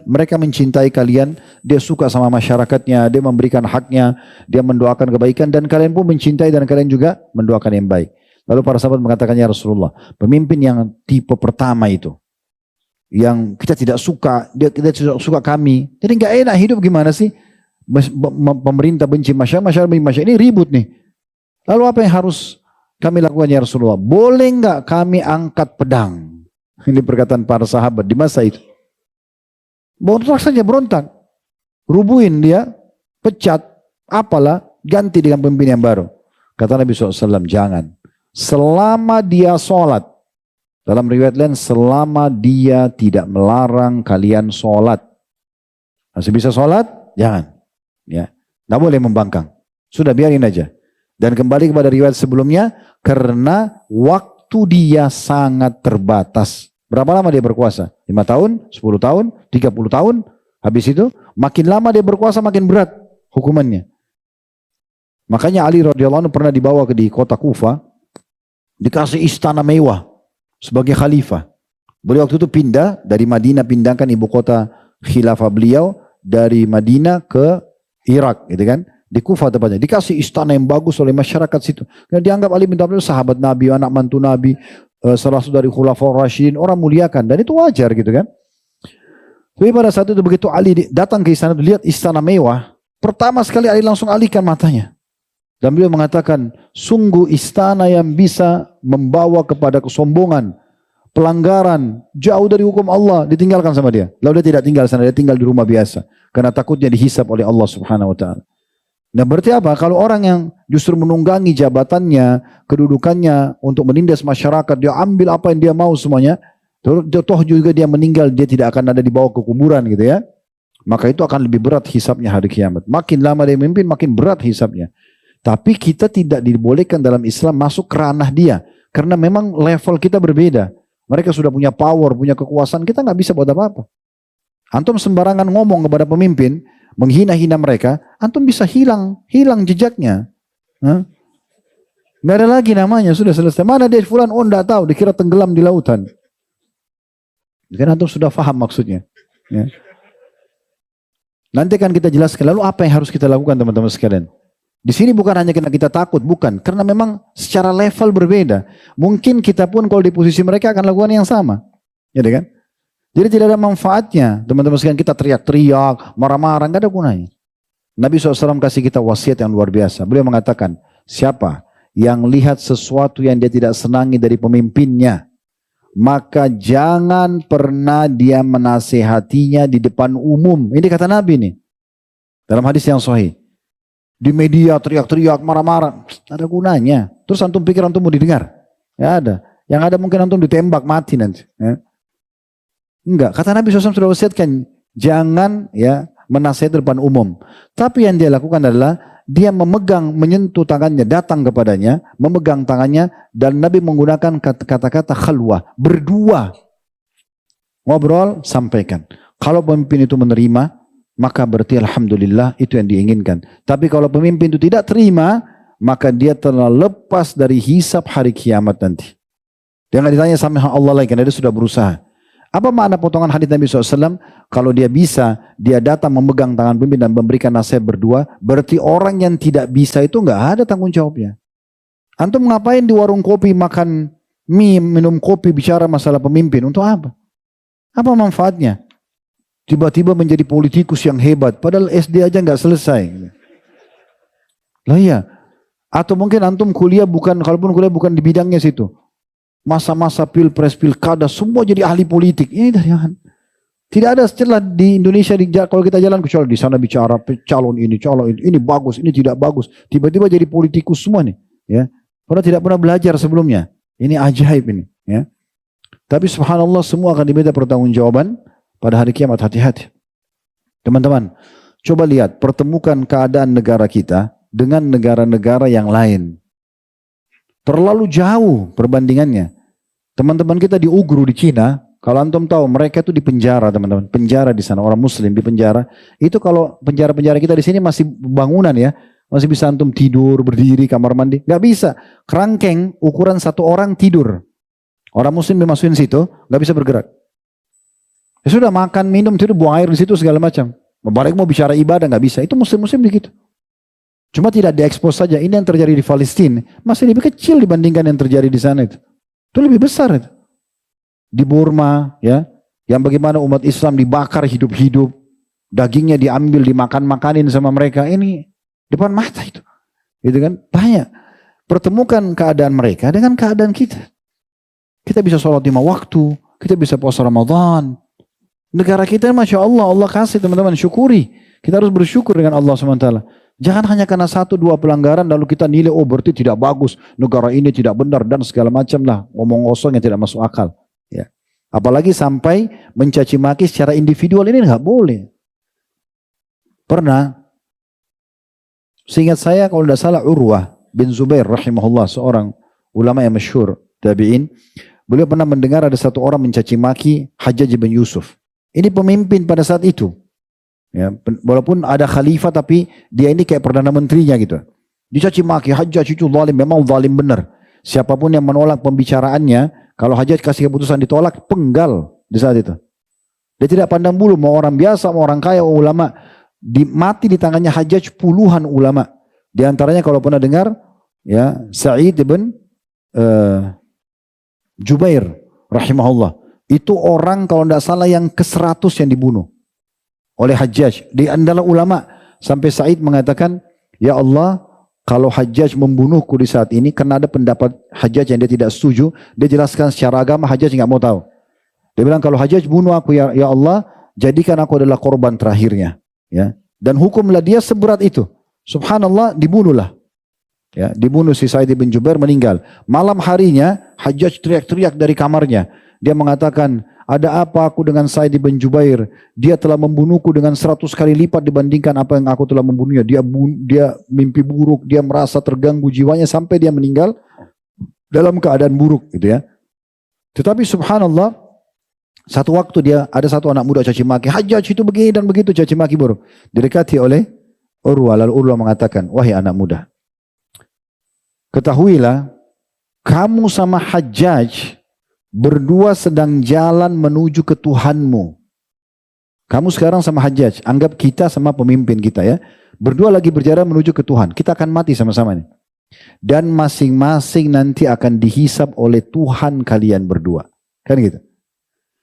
mereka mencintai kalian, dia suka sama masyarakatnya, dia memberikan haknya, dia mendoakan kebaikan, dan kalian pun mencintai dan kalian juga mendoakan yang baik. Lalu para sahabat mengatakan, ya Rasulullah, pemimpin yang tipe pertama itu, yang kita tidak suka, kita tidak suka kami, jadi nggak enak hidup gimana sih? pemerintah benci masyarakat benci masyarakat, ini ribut nih. Lalu apa yang harus kami lakukan ya Rasulullah? Boleh nggak kami angkat pedang? Ini perkataan para sahabat di masa itu. Berontak saja, berontak. Rubuhin dia, pecat, apalah, ganti dengan pemimpin yang baru. Kata Nabi SAW, jangan. Selama dia sholat, dalam riwayat lain, selama dia tidak melarang kalian sholat. Masih bisa sholat? Jangan. Ya, nggak boleh membangkang. Sudah biarin aja. Dan kembali kepada riwayat sebelumnya, karena waktu dia sangat terbatas. Berapa lama dia berkuasa? 5 tahun, 10 tahun, 30 tahun. Habis itu, makin lama dia berkuasa makin berat hukumannya. Makanya Ali radhiyallahu anhu pernah dibawa di kota Kufa, dikasih istana mewah sebagai khalifah. Beliau waktu itu pindah dari Madinah, pindahkan ibu kota khilafah beliau dari Madinah ke Irak, gitu kan? Di Kufa tepatnya. Dikasih istana yang bagus oleh masyarakat situ. Karena dianggap Ali bin Abi Thalib sahabat Nabi, anak mantu Nabi, salah satu dari Khulafaur Rasyidin, orang muliakan, dan itu wajar gitu kan. Tapi pada saat itu begitu Ali datang ke istana, lihat istana mewah, pertama sekali Ali langsung alihkan matanya. Dan beliau mengatakan, sungguh istana yang bisa membawa kepada kesombongan, pelanggaran, jauh dari hukum Allah, ditinggalkan sama dia. Lalu dia tidak tinggal di sana, dia tinggal di rumah biasa. Karena takutnya dihisap oleh Allah Subhanahu Wa Taala. Nah berarti apa? Kalau orang yang justru menunggangi jabatannya, kedudukannya untuk menindas masyarakat, dia ambil apa yang dia mau semuanya, toh juga dia meninggal, dia tidak akan ada dibawa ke kuburan gitu ya. Maka itu akan lebih berat hisapnya hari kiamat. Makin lama dia memimpin, makin berat hisapnya. Tapi kita tidak dibolehkan dalam Islam masuk ke ranah dia. Karena memang level kita berbeda. Mereka sudah punya power, punya kekuasaan, kita nggak bisa buat apa-apa. Antum sembarangan ngomong kepada pemimpin, menghina-hina mereka, antum bisa hilang jejaknya. Nggak ada lagi namanya, sudah selesai. Mana dia fulan? Oh enggak tahu, dikira tenggelam di lautan. Kan antum sudah paham maksudnya. Ya. Nanti kan kita jelaskan, lalu apa yang harus kita lakukan teman-teman sekalian? Di sini bukan hanya karena kita takut, bukan. Karena memang secara level berbeda. Mungkin kita pun kalau di posisi mereka akan lakukan yang sama. Ya kan? Jadi tidak ada manfaatnya. Teman-teman sekalian kita teriak-teriak, marah-marah, nggak ada gunanya. Nabi SAW kasih kita wasiat yang luar biasa. Beliau mengatakan, siapa yang lihat sesuatu yang dia tidak senangi dari pemimpinnya, maka jangan pernah dia menasehatinya di depan umum. Ini kata Nabi nih. Dalam hadis yang sahih. Di media teriak-teriak, marah-marah. Ada gunanya. Terus antum pikir antum mau didengar? Ya ada. Yang ada mungkin antum ditembak, mati nanti. Ya. Enggak. Kata Nabi SAW sudah wasiatkan. Jangan ya menasihati di depan umum. Tapi yang dia lakukan adalah dia memegang, menyentuh tangannya, datang kepadanya, memegang tangannya, dan Nabi menggunakan kata-kata khalwah, berdua. Ngobrol, sampaikan. Kalau pemimpin itu menerima, maka berarti alhamdulillah itu yang diinginkan. Tapi kalau pemimpin itu tidak terima, maka dia telah lepas dari hisab hari kiamat nanti. Jangan ditanya sama Allah lagi, karena dia sudah berusaha. Apa makna potongan hadis Nabi SAW? Kalau dia bisa, dia datang memegang tangan pemimpin dan memberikan nasihat berdua, berarti orang yang tidak bisa itu nggak ada tanggung jawabnya. Antum ngapain di warung kopi makan mie, minum kopi, bicara masalah pemimpin? Untuk apa? Apa manfaatnya? Tiba-tiba menjadi politikus yang hebat, padahal SD aja nggak selesai. Lah iya. Atau mungkin antum kuliah bukan, kalaupun kuliah bukan di bidangnya situ. Masa-masa pilpres, pilkada, semua jadi ahli politik. Ini dari mana? Tidak ada celah di Indonesia kalau kita jalan kecuali di sana bicara calon ini bagus, ini tidak bagus. Tiba-tiba jadi politikus semua nih, ya. Padahal tidak pernah belajar sebelumnya. Ini ajaib ini, ya. Tapi subhanallah semua akan diminta pertanggungjawaban pada hari kiamat. Hati-hati. Teman-teman, coba lihat, pertemukan keadaan negara kita dengan negara-negara yang lain. Terlalu jauh perbandingannya. Teman-teman kita di Uighur di Cina, kalau antum tahu mereka itu di penjara, teman-teman. Penjara di sana, orang muslim di penjara. Itu kalau penjara-penjara kita di sini masih bangunan ya. Masih bisa antum tidur, berdiri, kamar mandi. Gak bisa. Kerangkeng ukuran satu orang tidur. Orang muslim dimasukin situ, gak bisa bergerak. Ya sudah, makan, minum, tidur, buang air di situ segala macam. Balik mau bicara ibadah gak bisa. Itu muslim-muslim begitu. Cuma tidak diekspos saja. Ini yang terjadi di Palestina masih lebih kecil dibandingkan yang terjadi di sana itu. Itu lebih besar itu. Di Burma ya, yang bagaimana umat Islam dibakar hidup-hidup. dagingnya diambil, dimakan-makanin sama mereka. Ini depan mata itu. Gitu kan? Banyak. Pertemukan keadaan mereka dengan keadaan kita. Kita bisa sholat 5 waktu, kita bisa puasa Ramadan. Negara kita, Masya Allah, Allah kasih teman-teman, syukuri. Kita harus bersyukur dengan Allah SWT. Jangan hanya karena 1-2 pelanggaran lalu kita nilai, oh berarti tidak bagus, negara ini tidak benar dan segala macam lah. Ngomong kosong yang tidak masuk akal. Ya. Apalagi sampai mencaci maki secara individual, ini nggak boleh. Pernah, seingat saya kalau tidak salah Urwah bin Zubair rahimahullah, seorang ulama yang masyhur tabi'in. Beliau pernah mendengar ada satu orang mencaci maki Hajjaj bin Yusuf. Ini pemimpin pada saat itu. Ya, walaupun ada khalifah tapi dia ini kayak perdana menterinya gitu. Dicaci maki, Hajjaj itu zalim, memang zalim benar. Siapapun yang menolak pembicaraannya, kalau Hajjaj kasih keputusan ditolak, penggal di saat itu. Dia tidak pandang bulu mau orang biasa, mau orang kaya, mau ulama. Mati di tangannya Hajjaj puluhan ulama. Di antaranya kalau pernah dengar, ya Sa'id bin Jubair rahimahullah. Itu orang kalau tidak salah yang ke-100 yang dibunuh oleh Hajjaj. Di antara ulama sampai Sa'id mengatakan, ya Allah, kalau Hajjaj membunuhku di saat ini karena ada pendapat Hajjaj yang dia tidak setuju, dia jelaskan secara agama, Hajjaj nggak mau tahu. Dia bilang kalau Hajjaj bunuh aku ya Allah, jadikan aku adalah korban terakhirnya. Ya, dan hukumlah dia seberat itu. Subhanallah, dibunuhlah. Ya, dibunuh si Sa'id bin Jubair, meninggal. Malam harinya Hajjaj teriak-teriak dari kamarnya. Dia mengatakan, ada apa aku dengan Sa'id bin Jubair? Dia telah membunuhku dengan 100 kali lipat dibandingkan apa yang aku telah membunuhnya. Dia mimpi buruk, dia merasa terganggu jiwanya sampai dia meninggal dalam keadaan buruk gitu ya. Tetapi subhanallah, satu waktu ada satu anak muda caci maki, Hajjaj itu begini dan begitu, caci maki buruk. Didekati oleh Urwah, lalu Urwah mengatakan, wahai anak muda, ketahuilah, kamu sama Hajjaj berdua sedang jalan menuju ke Tuhanmu. Kamu sekarang sama Hajjaj, anggap kita sama pemimpin kita ya. Berdua lagi berjalan menuju ke Tuhan. Kita akan mati sama-sama nih. Dan masing-masing nanti akan dihisap oleh Tuhan kalian berdua. Kan gitu.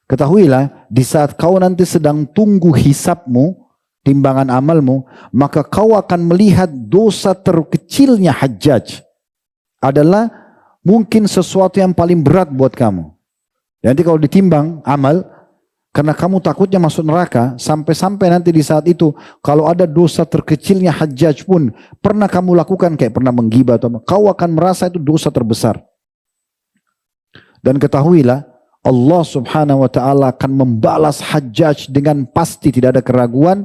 Ketahuilah, di saat kau nanti sedang tunggu hisapmu, timbangan amalmu, maka kau akan melihat dosa terkecilnya Hajjaj adalah mungkin sesuatu yang paling berat buat kamu. Nanti kalau ditimbang amal, karena kamu takutnya masuk neraka, sampai-sampai nanti di saat itu, kalau ada dosa terkecilnya Hajjaj pun, pernah kamu lakukan, kayak pernah menggibah, atau kau akan merasa itu dosa terbesar. Dan ketahuilah, Allah subhanahu wa ta'ala akan membalas Hajjaj dengan pasti, tidak ada keraguan,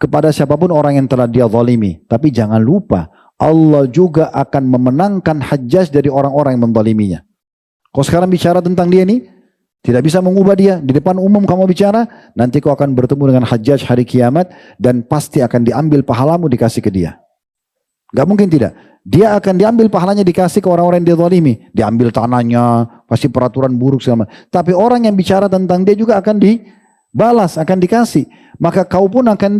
kepada siapapun orang yang telah dia zalimi. Tapi jangan lupa, Allah juga akan memenangkan Hajjaj dari orang-orang yang menzaliminya. Kau sekarang bicara tentang dia nih, tidak bisa mengubah dia. Di depan umum kamu bicara, nanti kau akan bertemu dengan Hajjaj hari kiamat, dan pasti akan diambil pahalamu dikasih ke dia. Gak mungkin tidak. Dia akan diambil pahalanya dikasih ke orang-orang yang dia zalimi. Diambil tanahnya, pasti peraturan buruk segala macam. Tapi orang yang bicara tentang dia juga akan dibalas, akan dikasih. Maka kau pun akan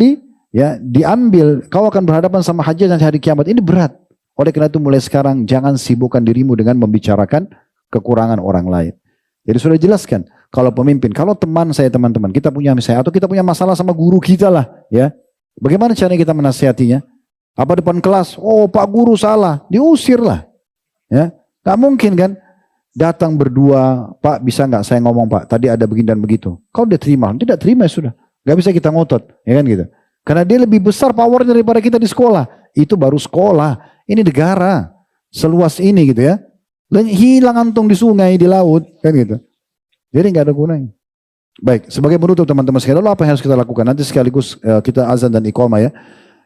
diambil, kau akan berhadapan sama Hajjaj nanti hari kiamat. Ini berat. Oleh karena itu mulai sekarang jangan sibukkan dirimu dengan membicarakan kekurangan orang lain. Jadi sudah jelaskan, kalau pemimpin, kalau teman saya teman-teman, kita punya misalnya, atau kita punya masalah sama guru kita lah, ya. Bagaimana caranya kita menasihatinya? Apa depan kelas? Oh Pak Guru salah, diusir lah, ya. Gak mungkin kan? Datang berdua, Pak bisa nggak saya ngomong Pak? Tadi ada begini dan begitu. Kau udah terima? Tidak terima ya sudah. Gak bisa kita ngotot, ya kan gitu. Karena dia lebih besar power daripada kita di sekolah. Itu baru sekolah. Ini negara seluas ini gitu ya. Dan hilang antung di sungai, di laut, kan gitu. Jadi nggak ada gunanya. Baik, sebagai penutup teman-teman sekalian, lalu apa yang harus kita lakukan? Nanti sekaligus kita azan dan iqamah ya.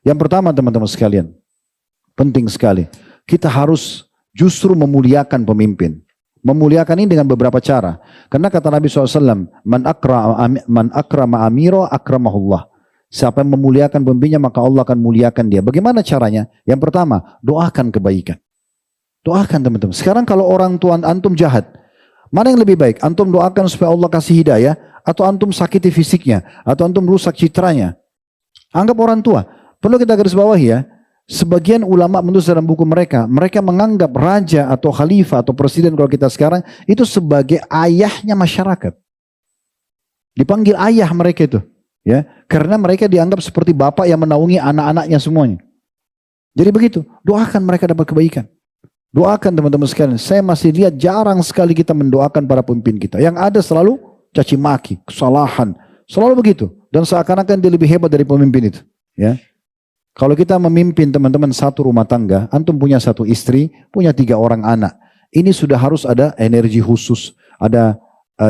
Yang pertama teman-teman sekalian, penting sekali. Kita harus justru memuliakan pemimpin. Memuliakan ini dengan beberapa cara. Karena kata Nabi SAW, Man akrama amiro akramahullah. Siapa yang memuliakan pemimpinnya, maka Allah akan muliakan dia. Bagaimana caranya? Yang pertama, doakan kebaikan. Doakan teman-teman. Sekarang kalau orang tua antum jahat, mana yang lebih baik? Antum doakan supaya Allah kasih hidayah, atau antum sakiti fisiknya, atau antum rusak citranya? Anggap orang tua. Perlu kita garis bawahi ya, sebagian ulama menulis dalam buku mereka menganggap raja atau khalifah atau presiden kalau kita sekarang, itu sebagai ayahnya masyarakat. Dipanggil ayah mereka itu. Ya, karena mereka dianggap seperti bapak yang menaungi anak-anaknya semuanya. Jadi begitu, doakan mereka dapat kebaikan. Doakan teman-teman sekalian. Saya masih lihat jarang sekali kita mendoakan para pemimpin kita. Yang ada selalu caci maki, kesalahan, selalu begitu. Dan seakan-akan dia lebih hebat dari pemimpin itu. Ya, kalau kita memimpin teman-teman satu rumah tangga, antum punya satu istri, punya 3 orang anak. Ini sudah harus ada energi khusus, ada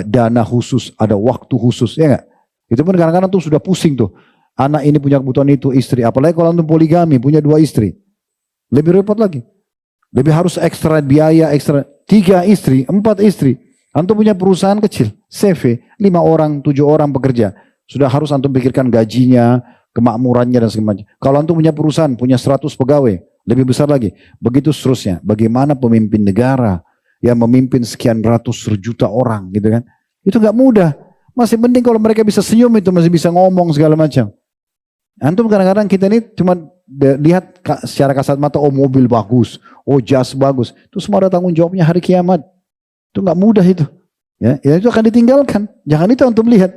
dana khusus, ada waktu khusus, ya enggak? Itu pun kadang-kadang tuh sudah pusing tuh. Anak ini punya kebutuhan itu, istri. Apalagi kalau antum poligami, punya 2 istri. Lebih repot lagi. Lebih harus ekstra biaya, ekstra. 3 istri, 4 istri. Antum punya perusahaan kecil, CV, 5 orang, 7 orang pekerja. Sudah harus antum pikirkan gajinya, kemakmurannya dan segala macam. Kalau antum punya perusahaan, punya 100 pegawai, lebih besar lagi. Begitu seterusnya. Bagaimana pemimpin negara yang memimpin sekian ratus juta orang gitu kan. Itu nggak mudah. Masih penting kalau mereka bisa senyum itu, masih bisa ngomong segala macam. Antum kadang-kadang kita ini cuma lihat secara kasat mata, oh mobil bagus, oh jas bagus. Itu semua ada tanggung jawabnya hari kiamat. Itu nggak mudah itu. Ya itu akan ditinggalkan. Jangan itu antum lihat.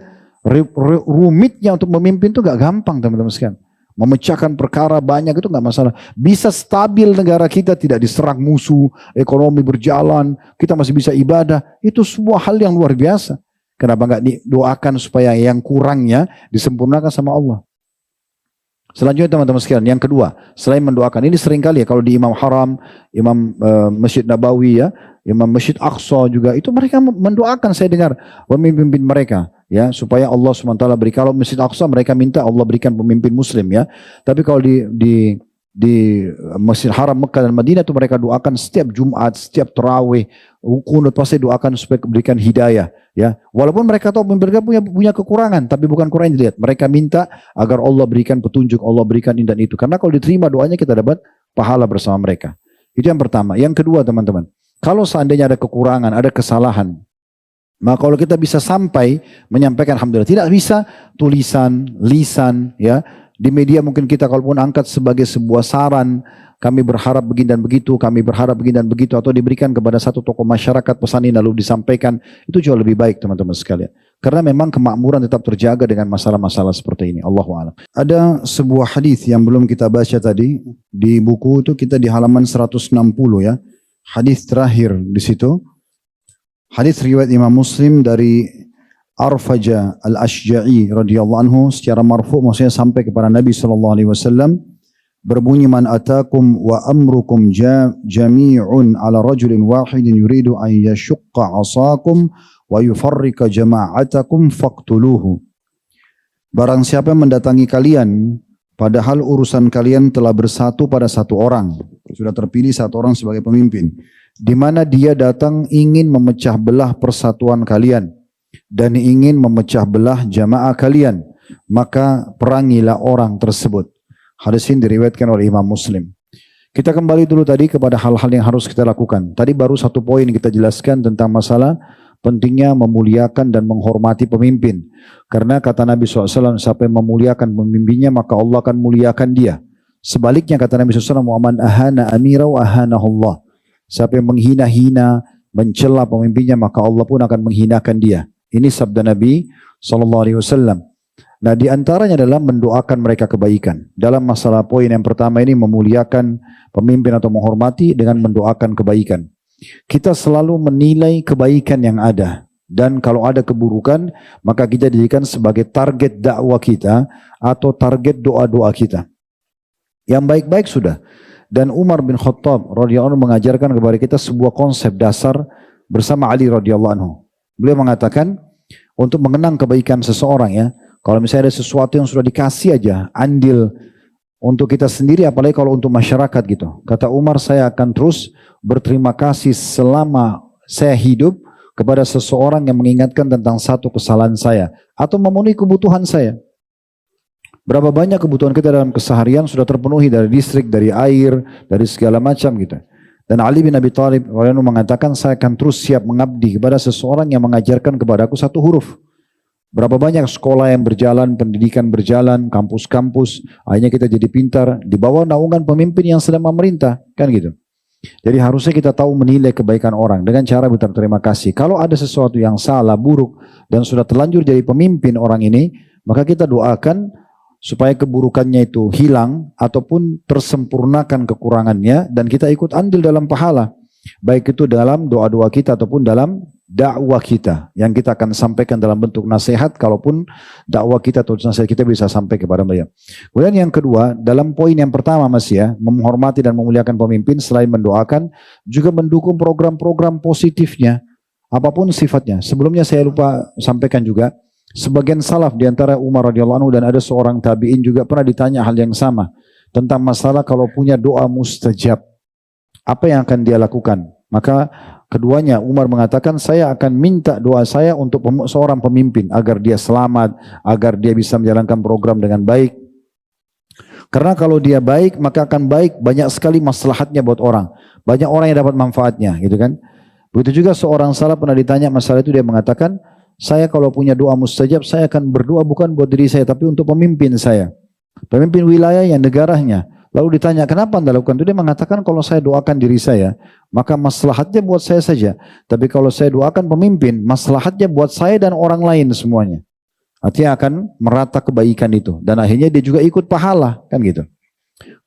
Rumitnya untuk memimpin itu gak gampang teman-teman sekalian. Memecahkan perkara banyak itu gak masalah. Bisa stabil negara kita, tidak diserang musuh, ekonomi berjalan, kita masih bisa ibadah. Itu sebuah hal yang luar biasa. Kenapa gak didoakan supaya yang kurangnya disempurnakan sama Allah. Selanjutnya teman-teman sekalian, yang kedua, selain mendoakan, ini sering kali ya kalau di Imam Haram, Imam Masjid Nabawi ya, Imam Masjid Aqsa juga, itu mereka mendoakan, saya dengar pemimpin mereka ya, supaya Allah SWT beri. Kalau Masjid Aqsa mereka minta Allah berikan pemimpin muslim ya. Tapi kalau di Masjid Haram Mekah dan Madinah itu mereka doakan setiap Jumat, setiap tarawih, kunut pasti doakan supaya diberikan hidayah ya. Walaupun mereka tahu mereka punya kekurangan, tapi bukan kurang yang dilihat. Mereka minta agar Allah berikan petunjuk, Allah berikan ini dan itu. Karena kalau diterima doanya kita dapat pahala bersama mereka. Itu yang pertama. Yang kedua teman-teman, kalau seandainya ada kekurangan, ada kesalahan, maka kalau kita bisa sampai menyampaikan alhamdulillah, tidak bisa tulisan, lisan ya. Di media mungkin kita kalaupun angkat sebagai sebuah saran, kami berharap begini dan begitu, kami berharap begini dan begitu, atau diberikan kepada satu tokoh masyarakat pesan ini lalu disampaikan, itu jauh lebih baik teman-teman sekalian. Karena memang kemakmuran tetap terjaga dengan masalah-masalah seperti ini. Allahu a'lam. Ada sebuah hadis yang belum kita baca tadi di buku itu, kita di halaman 160 ya. Hadis terakhir di situ. Hadis riwayat Imam Muslim dari Arfaja al-Ashja'i radhiyallahu anhu secara marfu', maksudnya sampai kepada Nabi SAW, berbunyi, man atakum wa amrukum jami'un ala rajulin wahidin yuridu an yashukka asakum wa yufarrika jama'atakum faqtuluhu. Barang siapa yang mendatangi kalian padahal urusan kalian telah bersatu pada satu orang, sudah terpilih satu orang sebagai pemimpin, di mana dia datang ingin memecah belah persatuan kalian dan ingin memecah belah jamaah kalian, maka perangilah orang tersebut. Hadis ini diriwayatkan oleh Imam Muslim. Kita kembali dulu tadi kepada hal-hal yang harus kita lakukan. Tadi baru satu poin kita jelaskan tentang masalah pentingnya memuliakan dan menghormati pemimpin. Karena kata Nabi SAW, siapa yang memuliakan pemimpinnya maka Allah akan muliakan dia. Sebaliknya kata Nabi SAW, wa man ahana amira wa ahanahullah. Siapa yang menghina-hina, mencela pemimpinnya maka Allah pun akan menghinakan dia. Ini sabda Nabi SAW. Nah, di antaranya adalah mendoakan mereka kebaikan. Dalam masalah poin yang pertama ini, memuliakan pemimpin atau menghormati dengan mendoakan kebaikan. Kita selalu menilai kebaikan yang ada. Dan kalau ada keburukan, maka kita jadikan sebagai target dakwah kita atau target doa-doa kita. Yang baik-baik sudah. Dan Umar bin Khattab radhiyallahu anhu mengajarkan kepada kita sebuah konsep dasar bersama Ali radhiyallahu anhu. Beliau mengatakan, untuk mengenang kebaikan seseorang ya, kalau misalnya ada sesuatu yang sudah dikasih aja, andil untuk kita sendiri, apalagi kalau untuk masyarakat gitu. Kata Umar, saya akan terus berterima kasih selama saya hidup kepada seseorang yang mengingatkan tentang satu kesalahan saya atau memenuhi kebutuhan saya. Berapa banyak kebutuhan kita dalam keseharian sudah terpenuhi dari listrik, dari air, dari segala macam gitu. Dan Ali bin Abi Thalib mengatakan, saya akan terus siap mengabdi kepada seseorang yang mengajarkan kepadaku satu huruf. Berapa banyak sekolah yang berjalan, pendidikan berjalan, kampus-kampus, akhirnya kita jadi pintar di bawah naungan pemimpin yang sedang memerintah, kan gitu. Jadi harusnya kita tahu menilai kebaikan orang dengan cara berterima kasih. Kalau ada sesuatu yang salah, buruk, dan sudah terlanjur jadi pemimpin orang ini, maka kita doakan supaya keburukannya itu hilang ataupun tersempurnakan kekurangannya dan kita ikut andil dalam pahala. Baik itu dalam doa-doa kita ataupun dalam dakwah kita yang kita akan sampaikan dalam bentuk nasihat, kalaupun dakwah kita atau nasihat kita bisa sampai kepada mereka. Kemudian yang kedua, dalam poin yang pertama Mas ya, menghormati dan memuliakan pemimpin, selain mendoakan juga mendukung program-program positifnya apapun sifatnya. Sebelumnya saya lupa sampaikan juga, sebagian salaf di antara Umar radhiyallahu anhu dan ada seorang tabi'in juga pernah ditanya hal yang sama tentang masalah kalau punya doa mustajab, apa yang akan dia lakukan? Maka keduanya, Umar mengatakan, saya akan minta doa saya untuk seorang pemimpin agar dia selamat, agar dia bisa menjalankan program dengan baik. Karena kalau dia baik, maka akan baik banyak sekali maslahatnya buat orang. Banyak orang yang dapat manfaatnya, gitu kan? Begitu juga seorang salaf pernah ditanya masalah itu, dia mengatakan, saya kalau punya doa mustajab, saya akan berdoa bukan buat diri saya, tapi untuk pemimpin saya. Pemimpin wilayahnya, negaranya. Lalu ditanya, kenapa Anda lakukan itu? Dia mengatakan, kalau saya doakan diri saya, maka maslahatnya buat saya saja. Tapi kalau saya doakan pemimpin, maslahatnya buat saya dan orang lain semuanya. Artinya akan merata kebaikan itu. Dan akhirnya dia juga ikut pahala, kan gitu.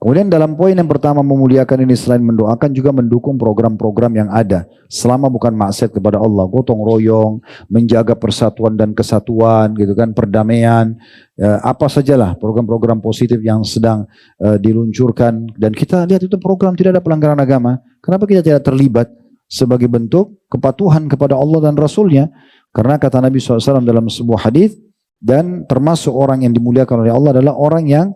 Kemudian dalam poin yang pertama memuliakan ini, selain mendoakan juga mendukung program-program yang ada selama bukan maksiat kepada Allah, gotong royong, menjaga persatuan dan kesatuan gitu kan, perdamaian, apa sajalah program-program positif yang sedang diluncurkan, dan kita lihat itu program tidak ada pelanggaran agama. Kenapa kita tidak terlibat sebagai bentuk kepatuhan kepada Allah dan Rasulnya? Karena kata Nabi SAW dalam sebuah hadis, dan termasuk orang yang dimuliakan oleh Allah adalah orang yang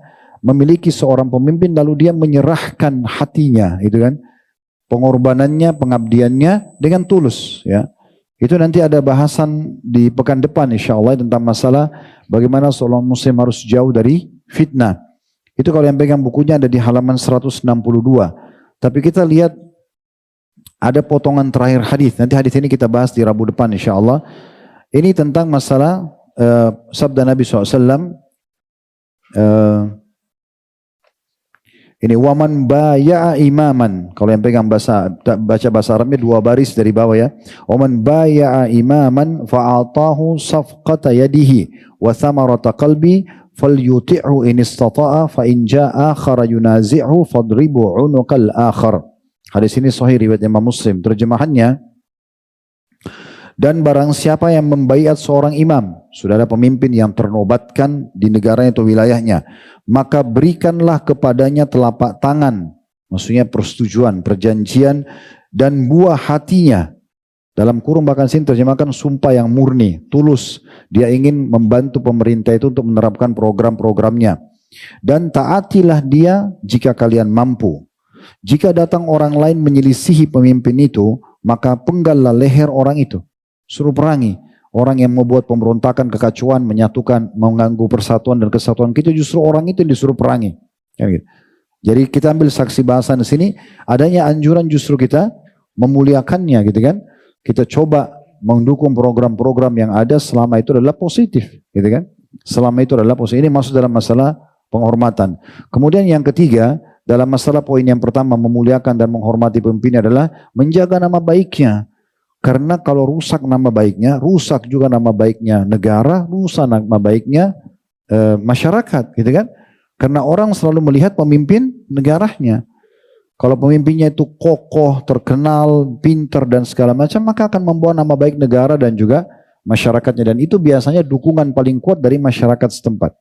memiliki seorang pemimpin lalu dia menyerahkan hatinya, itu kan, pengorbanannya, pengabdiannya dengan tulus, ya. Itu nanti ada bahasan di pekan depan insyaallah tentang masalah bagaimana seorang muslim harus jauh dari fitnah. Itu kalau yang pegang bukunya ada di halaman 162. Tapi kita lihat ada potongan terakhir hadis. Nanti hadis ini kita bahas di Rabu depan insyaallah. Ini tentang masalah sabda Nabi SAW. Ini waman baya'a imaman. Kalau yang pegang baca bahasa Arabnya dua baris dari bawah ya. Waman baya'a imaman fa'atahu safqata yadihi wa thamarata qalbi falyuti'hu in istata'a fa in ja'a akhara yunazi'hu fadribu unuqal akhar. Hadis ini sahih riwayat Imam Muslim. Terjemahannya, dan barang siapa yang membaiat seorang imam, sudah ada pemimpin yang ternobatkan di negaranya atau wilayahnya, maka berikanlah kepadanya telapak tangan, maksudnya persetujuan, perjanjian, dan buah hatinya. Dalam kurung bahkan sini terjemahkan sumpah yang murni, tulus. Dia ingin membantu pemerintah itu untuk menerapkan program-programnya. Dan taatilah dia jika kalian mampu. Jika datang orang lain menyelisihi pemimpin itu, maka penggallah leher orang itu. Suruh perangi. Orang yang membuat pemberontakan, kekacauan, menyatukan, mengganggu persatuan dan kesatuan kita, justru orang itu yang disuruh perangi. Jadi kita ambil saksi bahasan di sini, adanya anjuran justru kita memuliakannya, gitu kan? Kita coba mendukung program-program yang ada selama itu adalah positif, gitu kan? Selama itu adalah positif. Ini masuk dalam masalah penghormatan. Kemudian yang ketiga, dalam masalah poin yang pertama memuliakan dan menghormati pemimpin adalah menjaga nama baiknya. Karena kalau rusak nama baiknya, rusak juga nama baiknya negara, rusak nama baiknya masyarakat, gitu kan? Karena orang selalu melihat pemimpin negaranya. Kalau pemimpinnya itu kokoh, terkenal, pintar dan segala macam, maka akan membawa nama baik negara dan juga masyarakatnya. Dan itu biasanya dukungan paling kuat dari masyarakat setempat.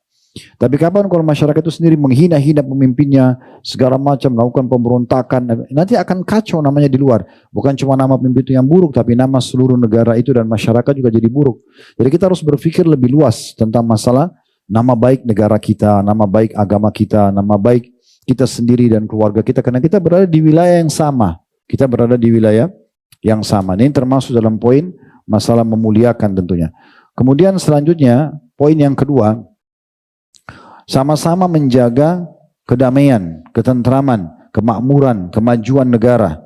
Tapi kapan kalau masyarakat itu sendiri menghina-hina pemimpinnya, segala macam, melakukan pemberontakan, nanti akan kacau namanya di luar. Bukan cuma nama pemimpin itu yang buruk, tapi nama seluruh negara itu dan masyarakat juga jadi buruk. Jadi kita harus berpikir lebih luas tentang masalah nama baik negara kita, nama baik agama kita, nama baik kita sendiri dan keluarga kita. Karena kita berada di wilayah yang sama. Kita berada di wilayah yang sama. Ini termasuk dalam poin masalah memuliakan tentunya. Kemudian selanjutnya, poin yang kedua, sama-sama menjaga kedamaian, ketentraman, kemakmuran, kemajuan negara.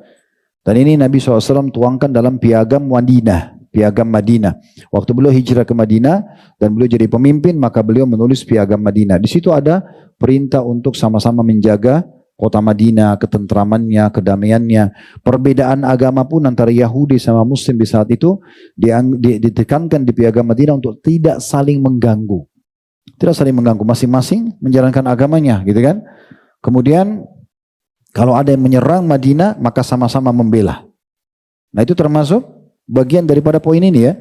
Dan ini Nabi SAW tuangkan dalam piagam Madinah. Waktu beliau hijrah ke Madinah dan beliau jadi pemimpin, maka beliau menulis piagam Madinah. Di situ ada perintah untuk sama-sama menjaga kota Madinah, ketentramannya, kedamaiannya. Perbedaan agama pun antara Yahudi sama Muslim di saat itu ditekankan di piagam Madinah untuk tidak saling mengganggu. Tidak saling mengganggu, masing-masing menjalankan agamanya, gitu kan. Kemudian kalau ada yang menyerang Madinah, maka sama-sama membela. Nah itu termasuk bagian daripada poin ini ya.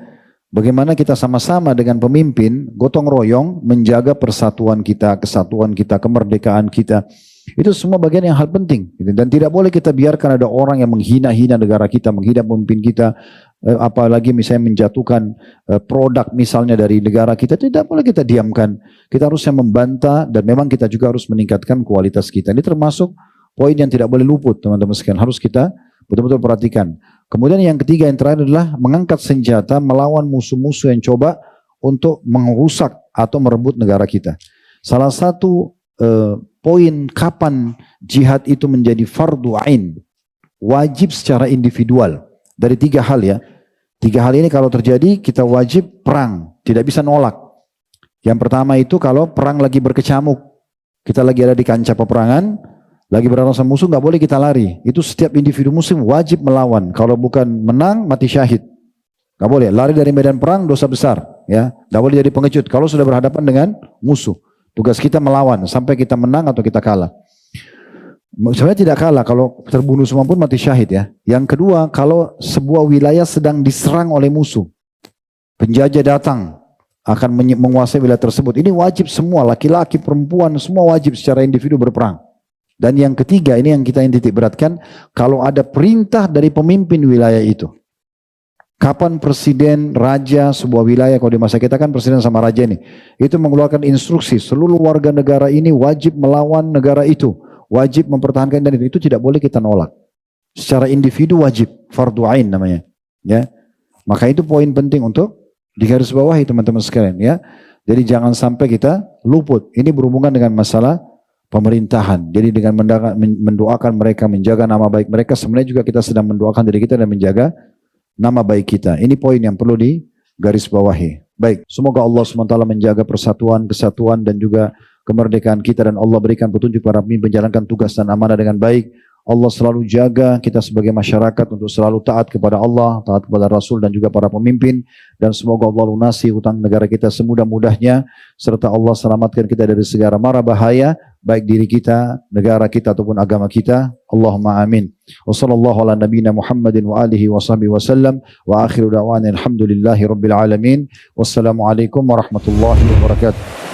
Bagaimana kita sama-sama dengan pemimpin, gotong royong, menjaga persatuan kita, kesatuan kita, kemerdekaan kita. Itu semua bagian yang hal penting. Dan tidak boleh kita biarkan ada orang yang menghina-hina negara kita, menghina pemimpin kita, apalagi misalnya menjatuhkan produk misalnya dari negara kita, tidak boleh kita diamkan. Kita harusnya membantah dan memang kita juga harus meningkatkan kualitas kita. Ini termasuk poin yang tidak boleh luput teman-teman sekalian. Harus kita betul-betul perhatikan. Kemudian yang ketiga yang terakhir adalah mengangkat senjata melawan musuh-musuh yang coba untuk merusak atau merebut negara kita. Salah satu poin kapan jihad itu menjadi fardu ain, wajib secara individual. Dari 3 hal ya. 3 hal ini kalau terjadi kita wajib perang, tidak bisa nolak. Yang pertama itu kalau perang lagi berkecamuk, kita lagi ada di kancah peperangan, lagi berhadapan sama musuh, nggak boleh kita lari. Itu setiap individu muslim wajib melawan. Kalau bukan menang, mati syahid. Nggak boleh. Lari dari medan perang dosa besar. Ya, nggak boleh jadi pengecut. Kalau sudah berhadapan dengan musuh, tugas kita melawan sampai kita menang atau kita kalah. Sebenarnya tidak kalah. Kalau terbunuh semua pun mati syahid ya. Yang kedua, kalau sebuah wilayah sedang diserang oleh musuh, penjajah datang akan menguasai wilayah tersebut. Ini wajib semua, laki-laki, perempuan, semua wajib secara individu berperang. Dan yang ketiga, ini yang kita titik beratkan, kalau ada perintah dari pemimpin wilayah itu. Kapan presiden, raja, sebuah wilayah, kalau di masa kita kan presiden sama raja ini, itu mengeluarkan instruksi, seluruh warga negara ini wajib melawan negara itu, wajib mempertahankan dan itu tidak boleh kita nolak. Secara individu wajib, fardu ain namanya. Ya, maka itu poin penting untuk digarisbawahi teman-teman sekalian ya. Jadi jangan sampai kita luput. Ini berhubungan dengan masalah pemerintahan. Jadi dengan mendoakan mereka, menjaga nama baik mereka, sebenarnya juga kita sedang mendoakan diri kita dan menjaga nama baik kita. Ini poin yang perlu digarisbawahi. Baik, semoga Allah SWT menjaga persatuan, kesatuan dan juga kemerdekaan kita dan Allah berikan petunjuk para pemimpin menjalankan tugas dan amanah dengan baik. Allah selalu jaga kita sebagai masyarakat untuk selalu taat kepada Allah, taat kepada Rasul dan juga para pemimpin. Dan semoga Allah lunasi hutang negara kita semudah-mudahnya. Serta Allah selamatkan kita dari segala mara bahaya, baik diri kita, negara kita ataupun agama kita. Allahumma amin. Wa sallallahu ala nabiyina Muhammadin wa alihi wa sahbihi wa sallam. Wa akhiru da'wana alhamdulillahi rabbil alamin. Wassalamualaikum warahmatullahi wabarakatuh.